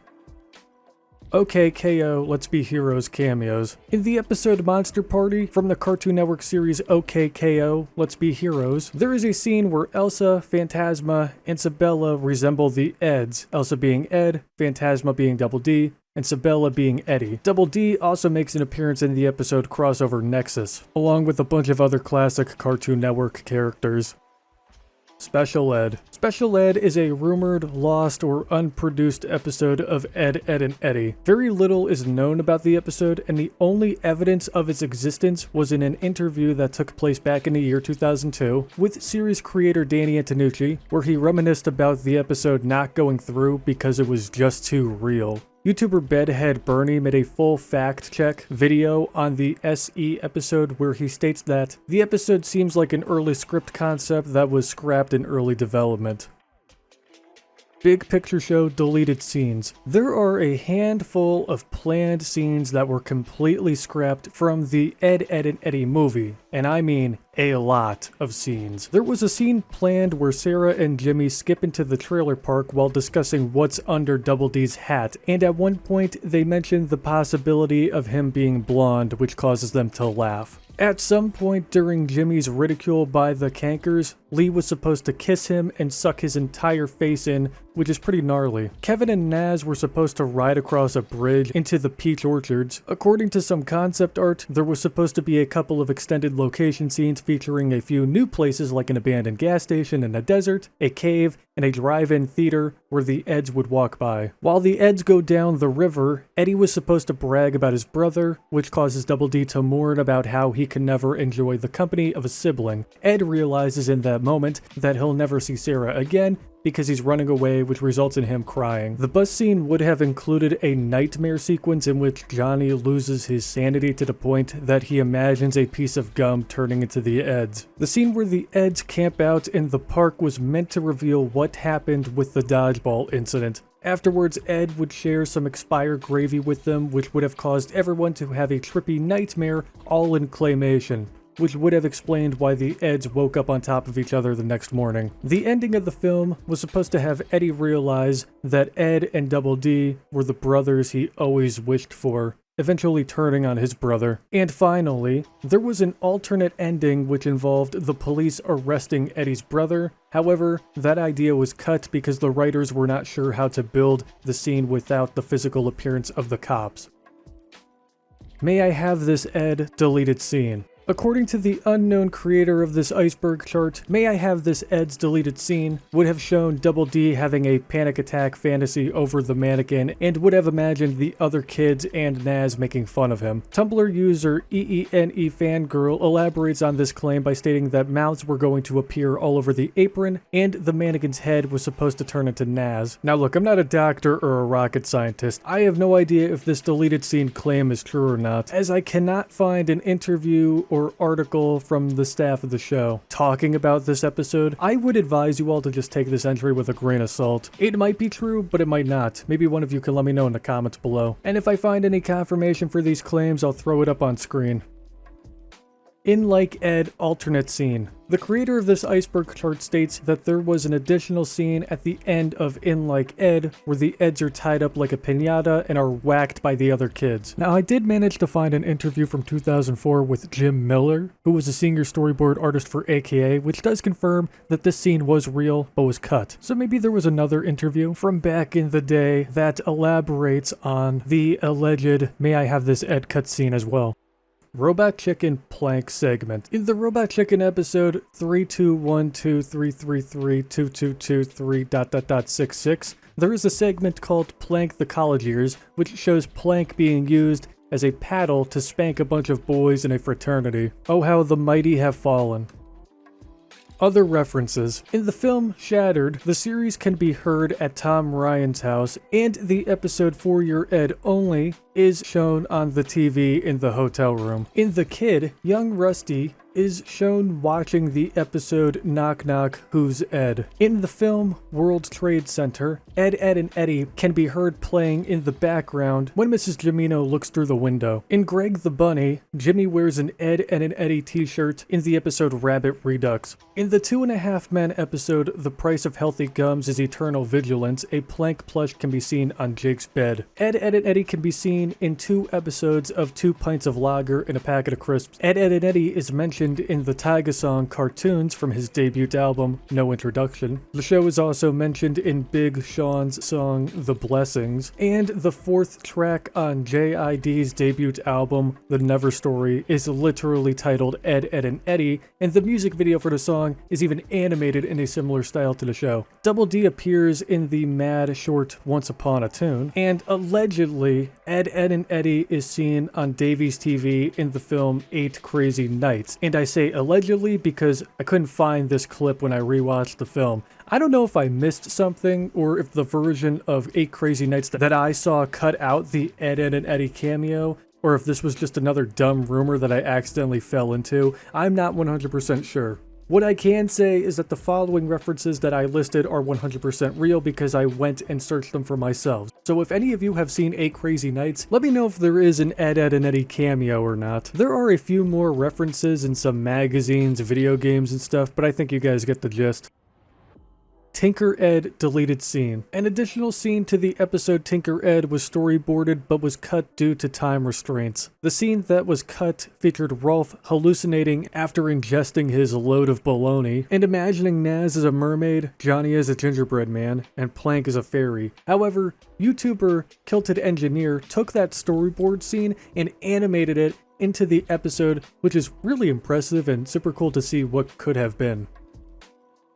OK KO Let's Be Heroes cameos. In the episode Monster Party from the Cartoon Network series OK KO Let's Be Heroes, there is a scene where Elsa, Phantasma, and Sabella resemble the Eds, Elsa being Ed, Phantasma being Double D, and Sabella being Eddy. Double D also makes an appearance in the episode Crossover Nexus, along with a bunch of other classic Cartoon Network characters. Special Ed. Special Ed is a rumored, lost, or unproduced episode of Ed, Edd, and Eddy. Very little is known about the episode, and the only evidence of its existence was in an interview that took place back in the year 2002 with series creator Danny Antonucci, where he reminisced about the episode not going through because it was just too real. YouTuber Bedhead Bernie made a full fact-check video on the SE episode where he states that the episode seems like an early script concept that was scrapped in early development. Big Picture Show deleted scenes. There are a handful of planned scenes that were completely scrapped from the Ed, Edd, and Eddy movie, and I mean a lot of scenes. There was a scene planned where Sarah and Jimmy skip into the trailer park while discussing what's under Double D's hat, and at one point they mentioned the possibility of him being blonde, which causes them to laugh. At some point during Jimmy's ridicule by the Cankers, Lee was supposed to kiss him and suck his entire face in, which is pretty gnarly. Kevin and Naz were supposed to ride across a bridge into the Peach Orchards. According to some concept art, there was supposed to be a couple of extended location scenes featuring a few new places like an abandoned gas station in a desert, a cave, and a drive-in theater where the Eds would walk by. While the Eds go down the river, Eddy was supposed to brag about his brother, which causes Double D to mourn about how he can never enjoy the company of a sibling. Ed realizes in that moment that he'll never see Sarah again because he's running away, which results in him crying. The bus scene would have included a nightmare sequence in which Johnny loses his sanity to the point that he imagines a piece of gum turning into the Eds. The scene where the Eds camp out in the park was meant to reveal what happened with the dodgeball incident. Afterwards, Ed would share some expired gravy with them, which would have caused everyone to have a trippy nightmare, all in claymation, which would have explained why the Eds woke up on top of each other the next morning. The ending of the film was supposed to have Eddy realize that Ed and Double D were the brothers he always wished for, eventually turning on his brother. And finally, there was an alternate ending which involved the police arresting Eddy's brother. However, that idea was cut because the writers were not sure how to build the scene without the physical appearance of the cops. May I have this Ed deleted scene? According to the unknown creator of this iceberg chart, May I Have This Ed's deleted scene would have shown Double D having a panic attack fantasy over the mannequin and would have imagined the other kids and Naz making fun of him. Tumblr user EENE Fangirl elaborates on this claim by stating that mouths were going to appear all over the apron and the mannequin's head was supposed to turn into Naz. Now look, I'm not a doctor or a rocket scientist. I have no idea if this deleted scene claim is true or not, as I cannot find an interview or article from the staff of the show talking about this episode. I would advise you all to just take this entry with a grain of salt. It might be true, but it might not. Maybe one of you can let me know in the comments below. And if I find any confirmation for these claims, I'll throw it up on screen. In Like Ed alternate scene. The creator of this iceberg chart states that there was an additional scene at the end of In Like Ed where the Eds are tied up like a piñata and are whacked by the other kids. Now, I did manage to find an interview from 2004 with Jim Miller, who was a senior storyboard artist for AKA, which does confirm that this scene was real but was cut. So maybe there was another interview from back in the day that elaborates on the alleged "may I have this Ed cut" scene as well. Robot Chicken Plank segment. In the Robot Chicken episode 32123332223 ... there is a segment called Plank the College Years, which shows Plank being used as a paddle to spank a bunch of boys in a fraternity. Oh, how the mighty have fallen. Other references. In the film Shattered, the series can be heard at Tom Ryan's house, and the episode For Your Ed Only is shown on the TV in the hotel room. In The Kid, young Rusty is shown watching the episode Knock Knock, Who's Ed? In the film World Trade Center, Ed, Edd, and Eddy can be heard playing in the background when Mrs. Jimino looks through the window. In Greg the Bunny, Jimmy wears an Ed, Edd, and Eddy t-shirt in the episode Rabbit Redux. In the 2.5 Men episode The Price of Healthy Gums is Eternal Vigilance, a Plank plush can be seen on Jake's bed. Ed, Edd, and Eddy can be seen in 2 episodes of 2 Pints of Lager and a Packet of Crisps. Ed, Edd, and Eddy is mentioned in the Tyga song Cartoons from his debut album, No Introduction. The show is also mentioned in Big Sean's song The Blessings, and the 4th track on JID's debut album, The Never Story, is literally titled Ed, Edd, and Eddy, and the music video for the song is even animated in a similar style to the show. Double D appears in the mad short Once Upon a Tune, and allegedly, Ed, Edd, and Eddy is seen on Davies TV in the film 8 Crazy Nights, and I say allegedly because I couldn't find this clip when I rewatched the film. I don't know if I missed something or if the version of 8 Crazy Nights that I saw cut out the Ed, Edd, and Eddy cameo, or if this was just another dumb rumor that I accidentally fell into. I'm not 100% sure. What I can say is that the following references that I listed are 100% real because I went and searched them for myself. So if any of you have seen 8 Crazy Nights, let me know if there is an Ed, Edd, and Eddy cameo or not. There are a few more references in some magazines, video games, and stuff, but I think you guys get the gist. Tinker Ed deleted scene. An additional scene to the episode Tinker Ed was storyboarded but was cut due to time restraints. The scene that was cut featured Rolf hallucinating after ingesting his load of bologna and imagining Naz as a mermaid, Johnny as a gingerbread man, and Plank as a fairy. However, YouTuber Kilted Engineer took that storyboard scene and animated it into the episode, which is really impressive and super cool to see what could have been.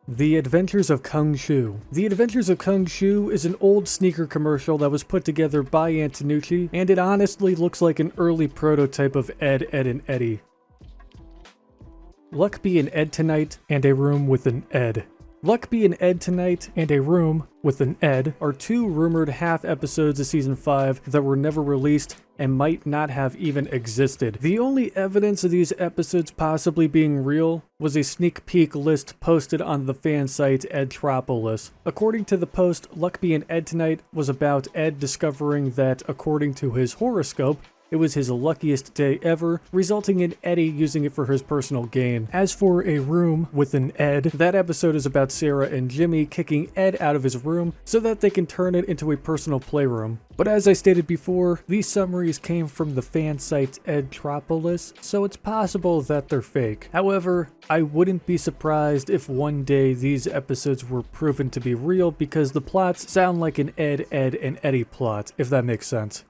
The Adventures of Kung Shu. The Adventures of Kung Shu is an old sneaker commercial that was put together by Antonucci, and it honestly looks like an early prototype of Ed, Edd, and Eddy. Luck Be an Ed Tonight and a Room with an Ed. Luck Be an Ed Tonight and a Room with an Ed are 2 rumored half episodes of season 5 that were never released and might not have even existed. The only evidence of these episodes possibly being real was a sneak peek list posted on the fan site Edtropolis. According to the post, Luck Be an Ed Tonight was about Ed discovering that, according to his horoscope, it was his luckiest day ever, resulting in Eddy using it for his personal gain. As for A Room with an Ed, that episode is about Sarah and Jimmy kicking Ed out of his room so that they can turn it into a personal playroom. But as I stated before, these summaries came from the fan site Edtropolis, so it's possible that they're fake. However, I wouldn't be surprised if one day these episodes were proven to be real because the plots sound like an Ed, Edd, and Eddy plot, if that makes sense.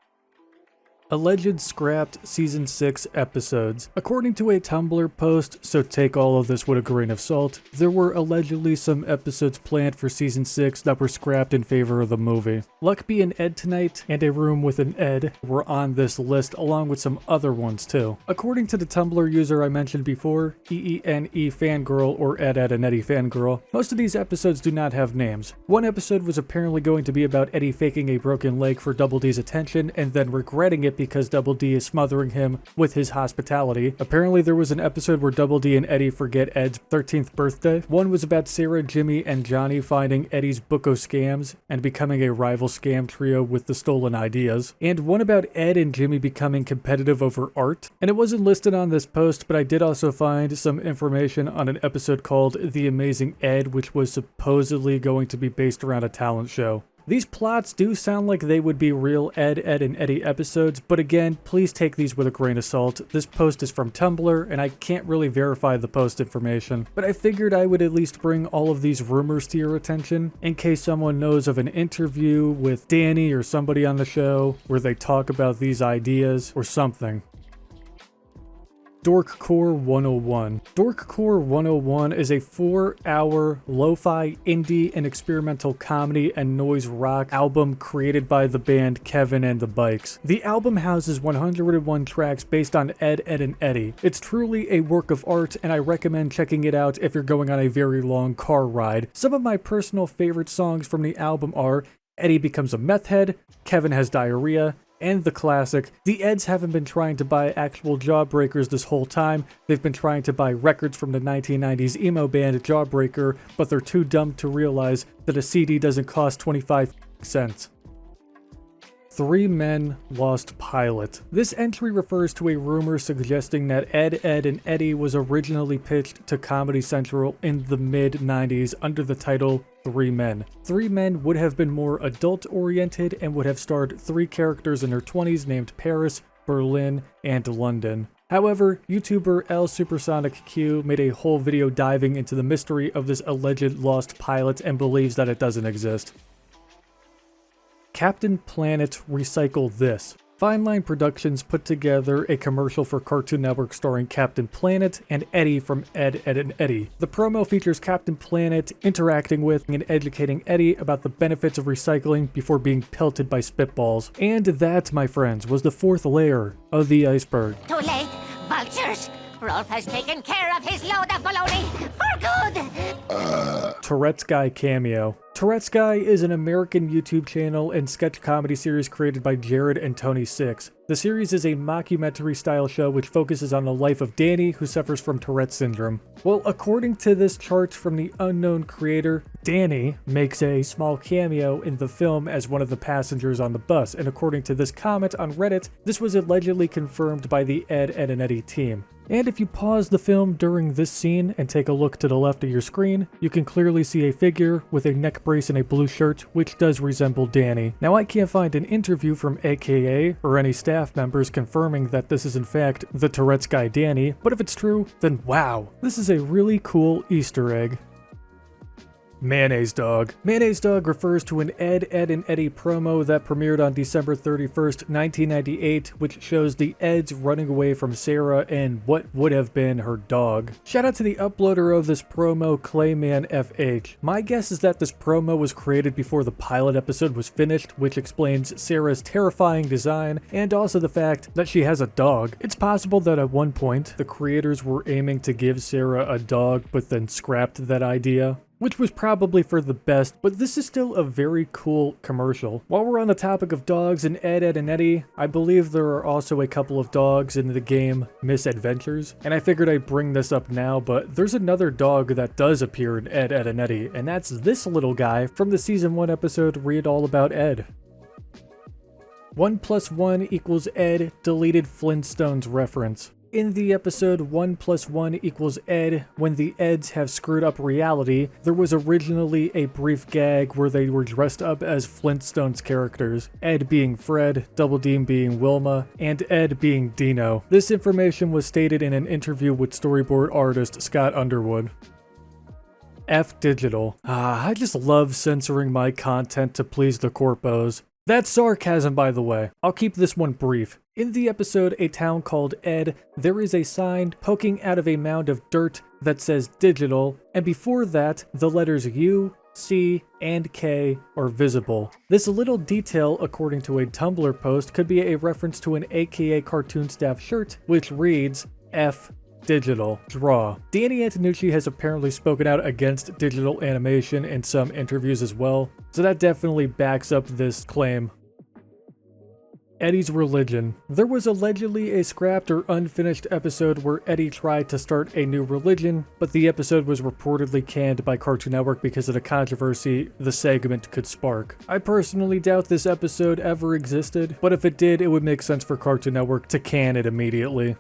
Alleged scrapped season 6 episodes. According to a Tumblr post, so take all of this with a grain of salt, there were allegedly some episodes planned for season 6 that were scrapped in favor of the movie. Luck Be an Ed Tonight and A Room with an Ed were on this list along with some other ones too. According to the Tumblr user I mentioned before, EENE Fangirl or Ed, Edd, and Eddy Fangirl, most of these episodes do not have names. One episode was apparently going to be about Eddy faking a broken leg for Double D's attention and then regretting it because Double D is smothering him with his hospitality. Apparently there was an episode where Double D and Eddy forget Ed's 13th birthday. One was about Sarah, Jimmy, and Johnny finding Eddy's book of scams and becoming a rival scam trio with the stolen ideas. And one about Ed and Jimmy becoming competitive over art. And it wasn't listed on this post, but I did also find some information on an episode called The Amazing Ed, which was supposedly going to be based around a talent show. These plots do sound like they would be real Ed, and Eddy episodes, but again, please take these with a grain of salt. This post is from Tumblr, and I can't really verify the post information, but I figured I would at least bring all of these rumors to your attention in case someone knows of an interview with Danny or somebody on the show where they talk about these ideas or something. Dorkcore 101. Dorkcore 101 is a 4-hour lo-fi, indie, and experimental comedy and noise rock album created by the band Kevin and the Bikes. The album houses 101 tracks based on Ed, and Eddy. It's truly a work of art, and I recommend checking it out if you're going on a very long car ride. Some of my personal favorite songs from the album are Eddy Becomes a Meth Head, Kevin Has Diarrhea, and the classic, the Eds haven't been trying to buy actual Jawbreakers this whole time. They've been trying to buy records from the 1990s emo band Jawbreaker, but they're too dumb to realize that a CD doesn't cost 25 cents. 3 Men Lost Pilot. This entry refers to a rumor suggesting that Ed, and Eddy was originally pitched to Comedy Central in the mid-90s under the title 3 Men. 3 Men would have been more adult-oriented and would have starred 3 characters in their 20s named Paris, Berlin, and London. However, YouTuber L Supersonic Q made a whole video diving into the mystery of this alleged lost pilot and believes that it doesn't exist. Captain Planet Recycle This. Fine Line Productions put together a commercial for Cartoon Network starring Captain Planet and Eddy from Ed, and Eddy. The promo features Captain Planet interacting with and educating Eddy about the benefits of recycling before being pelted by spitballs. And that, my friends, was the 4th layer of the iceberg. Too late, vultures! Rolf has taken care of his load of baloney for good! Tourette's Guy cameo. Tourette's Guy is an American YouTube channel and sketch comedy series created by Jared and Tony Six. The series is a mockumentary-style show which focuses on the life of Danny, who suffers from Tourette's syndrome. Well, according to this chart from the unknown creator, Danny makes a small cameo in the film as one of the passengers on the bus, and according to this comment on Reddit, this was allegedly confirmed by the Ed, and Eddy team. And if you pause the film during this scene and take a look to the left of your screen, you can clearly see a figure with a neck brace and a blue shirt, which does resemble Danny. Now, I can't find an interview from AKA or any staff members confirming that this is in fact the Tourette's Guy Danny, but if it's true, then wow, this is a really cool Easter egg. Mayonnaise Dog. Mayonnaise Dog refers to an Ed, and Eddy promo that premiered on December 31st, 1998, which shows the Eds running away from Sarah and what would have been her dog. Shout out to the uploader of this promo, Clayman FH. My guess is that this promo was created before the pilot episode was finished, which explains Sarah's terrifying design and also the fact that she has a dog. It's possible that at one point, the creators were aiming to give Sarah a dog, but then scrapped that idea, which was probably for the best, but this is still a very cool commercial. While we're on the topic of dogs in Ed, and Eddy, I believe there are also a couple of dogs in the game Misadventures, and I figured I'd bring this up now, but there's another dog that does appear in Ed, and Eddy, and that's this little guy from the Season 1 episode Read All About Ed. 1 + 1 = Ed, deleted Flintstones reference. In the episode 1 + 1 = Ed, when the Eds have screwed up reality, there was originally a brief gag where they were dressed up as Flintstones characters, Ed being Fred, Double D being Wilma, and Ed being Dino. This information was stated in an interview with storyboard artist Scott Underwood. F Digital. I just love censoring my content to please the corpos. That's sarcasm, by the way. I'll keep this one brief. In the episode A Town Called Ed, there is a sign poking out of a mound of dirt that says digital, and before that, the letters U, C, and K are visible. This little detail, according to a Tumblr post, could be a reference to an AKA cartoon staff shirt, which reads F Digital Draw. Danny Antonucci has apparently spoken out against digital animation in some interviews as well, so that definitely backs up this claim. Eddy's religion. There was allegedly a scrapped or unfinished episode where Eddy tried to start a new religion, but the episode was reportedly canned by Cartoon Network because of the controversy the segment could spark. I personally doubt this episode ever existed, but if it did, it would make sense for Cartoon Network to can it immediately.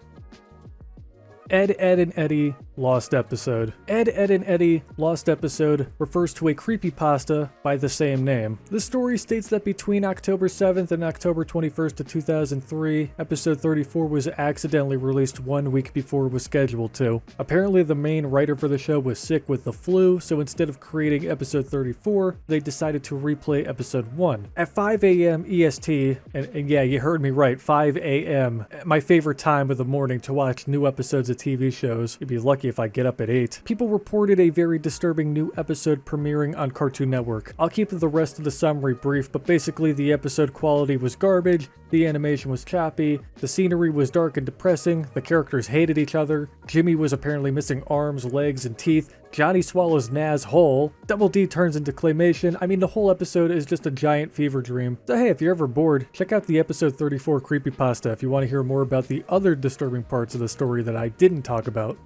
Ed, Edd, and Eddy Lost Episode. Ed, Edd, and Eddy Lost Episode refers to a creepypasta by the same name. The story states that between October 7th and October 21st of 2003, episode 34 was accidentally released 1 week before it was scheduled to. Apparently the main writer for the show was sick with the flu, so instead of creating episode 34, they decided to replay episode 1. At 5 a.m. EST, and yeah, you heard me right, 5 a.m., my favorite time of the morning to watch new episodes of TV shows. You'd be lucky if I get up at 8. People reported a very disturbing new episode premiering on Cartoon Network. I'll keep the rest of the summary brief, but basically the episode quality was garbage, the animation was choppy, the scenery was dark and depressing, the characters hated each other, Jimmy was apparently missing arms, legs, and teeth, Johnny swallows Naz whole, Double D turns into claymation. I mean, the whole episode is just a giant fever dream. So hey, if you're ever bored, check out the episode 34 creepypasta if you want to hear more about the other disturbing parts of the story that I didn't talk about.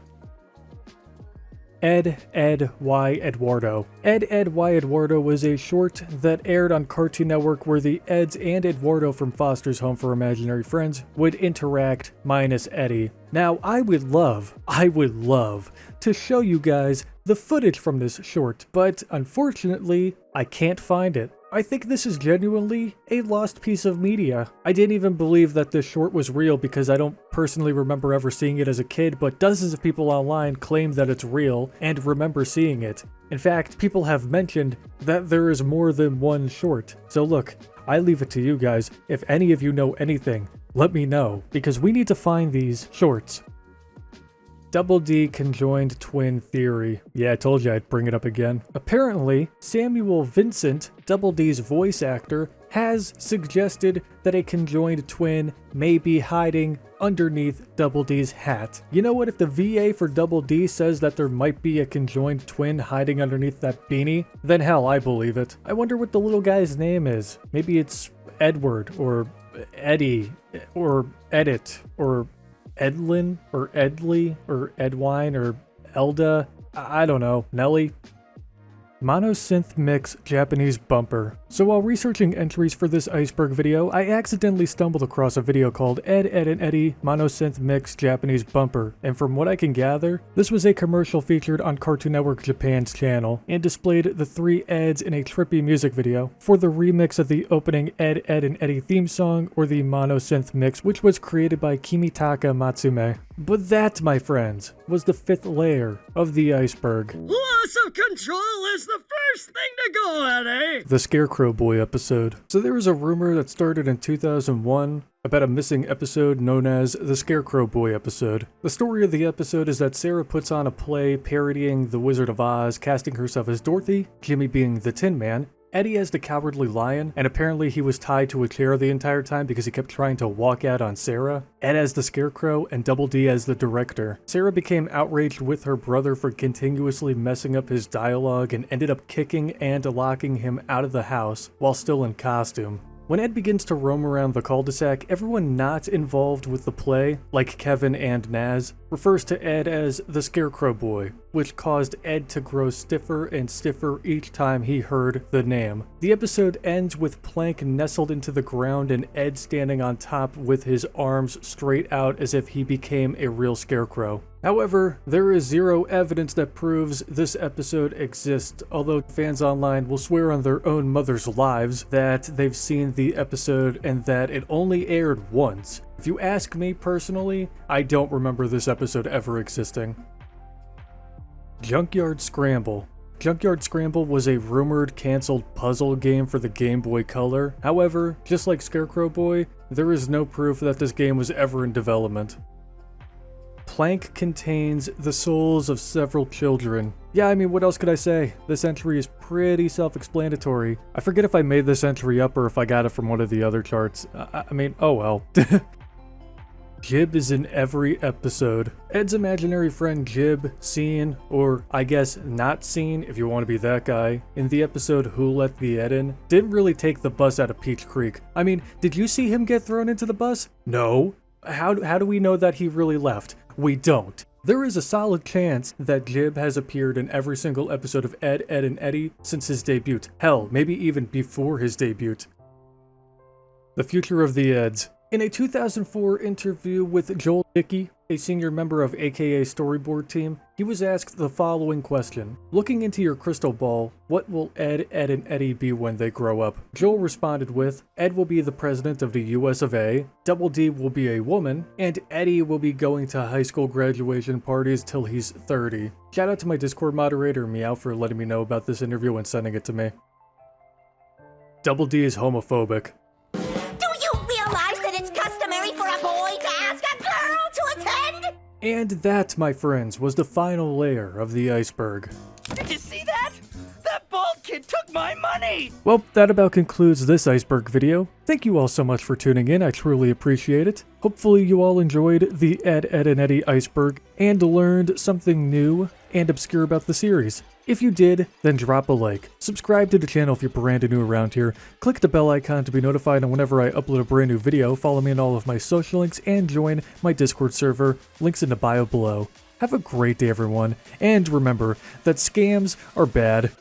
Ed, Edd, Y, Eduardo. Ed, Edd, Y, Eduardo was a short that aired on Cartoon Network where the Eds and Eduardo from Foster's Home for Imaginary Friends would interact minus Eddy. Now, I would love to show you guys the footage from this short, but unfortunately, I can't find it. I think this is genuinely a lost piece of media. I didn't even believe that this short was real because I don't personally remember ever seeing it as a kid, but dozens of people online claim that it's real and remember seeing it. In fact, people have mentioned that there is more than one short. So look, I leave it to you guys. If any of you know anything, let me know, because we need to find these shorts. Double D conjoined twin theory. Yeah, I told you I'd bring it up again. Apparently, Samuel Vincent, Double D's voice actor, has suggested that a conjoined twin may be hiding underneath Double D's hat. You know what? If the VA for Double D says that there might be a conjoined twin hiding underneath that beanie, then hell, I believe it. I wonder what the little guy's name is. Maybe it's Edward, or Eddy, or Edit, or Edlin, or Edley, or Edwine, or Elda, I don't know, Nelly? Monosynth Mix Japanese Bumper. So while researching entries for this Iceberg video, I accidentally stumbled across a video called Ed, Edd, and Eddy Monosynth Mix Japanese Bumper, and from what I can gather, this was a commercial featured on Cartoon Network Japan's channel, and displayed the 3 Eds in a trippy music video for the remix of the opening Ed, Edd, and Eddy theme song, or the Monosynth Mix, which was created by Kimitaka Matsume. But that, my friends, was the 5th layer of the iceberg. Loss of control is the first thing to go, Eddy! The Scarecrow Boy episode. So there was a rumor that started in 2001 about a missing episode known as the Scarecrow Boy episode. The story of the episode is that Sarah puts on a play parodying The Wizard of Oz, casting herself as Dorothy, Jimmy being the Tin Man, Eddy as the Cowardly Lion, and apparently he was tied to a chair the entire time because he kept trying to walk out on Sarah, Ed as the Scarecrow, and Double D as the director. Sarah became outraged with her brother for continuously messing up his dialogue and ended up kicking and locking him out of the house while still in costume. When Ed begins to roam around the cul-de-sac, everyone not involved with the play, like Kevin and Naz, refers to Ed as the Scarecrow Boy, which caused Ed to grow stiffer and stiffer each time he heard the name. The episode ends with Plank nestled into the ground and Ed standing on top with his arms straight out as if he became a real scarecrow. However, there is zero evidence that proves this episode exists, although fans online will swear on their own mother's lives that they've seen the episode and that it only aired once. If you ask me personally, I don't remember this episode ever existing. Junkyard Scramble. Junkyard Scramble was a rumored canceled puzzle game for the Game Boy Color. However, just like Scarecrow Boy, there is no proof that this game was ever in development. Plank contains the souls of several children. Yeah, I mean, what else could I say? This entry is pretty self-explanatory. I forget if I made this entry up or if I got it from one of the other charts. I mean, oh well. Jib is in every episode. Ed's imaginary friend Jib, seen, or I guess not seen if you want to be that guy, in the episode Who Let the Ed In, didn't really take the bus out of Peach Creek. I mean, did you see him get thrown into the bus? No. How do we know that he really left? We don't. There is a solid chance that Jib has appeared in every single episode of Ed, Edd and Eddy since his debut. Hell, maybe even before his debut. The future of the Eds. In a 2004 interview with Joel Dickey, a senior member of AKA Storyboard Team, he was asked the following question. Looking into your crystal ball, what will Ed, Edd and Eddy be when they grow up? Joel responded with, Ed will be the president of the US of A, Double D will be a woman, and Eddy will be going to high school graduation parties till he's 30. Shout out to my Discord moderator, Meow, for letting me know about this interview and sending it to me. Double D is homophobic. And that, my friends, was the final layer of the iceberg. Did you see that? That bald kid took my money! Well, that about concludes this iceberg video. Thank you all so much for tuning in, I truly appreciate it. Hopefully you all enjoyed the Ed, Edd and Eddy iceberg and learned something new and obscure about the series. If you did, then drop a like. Subscribe to the channel if you're brand new around here. Click the bell icon to be notified on whenever I upload a brand new video. Follow me on all of my social links and join my Discord server. Links in the bio below. Have a great day, everyone. And remember that scams are bad.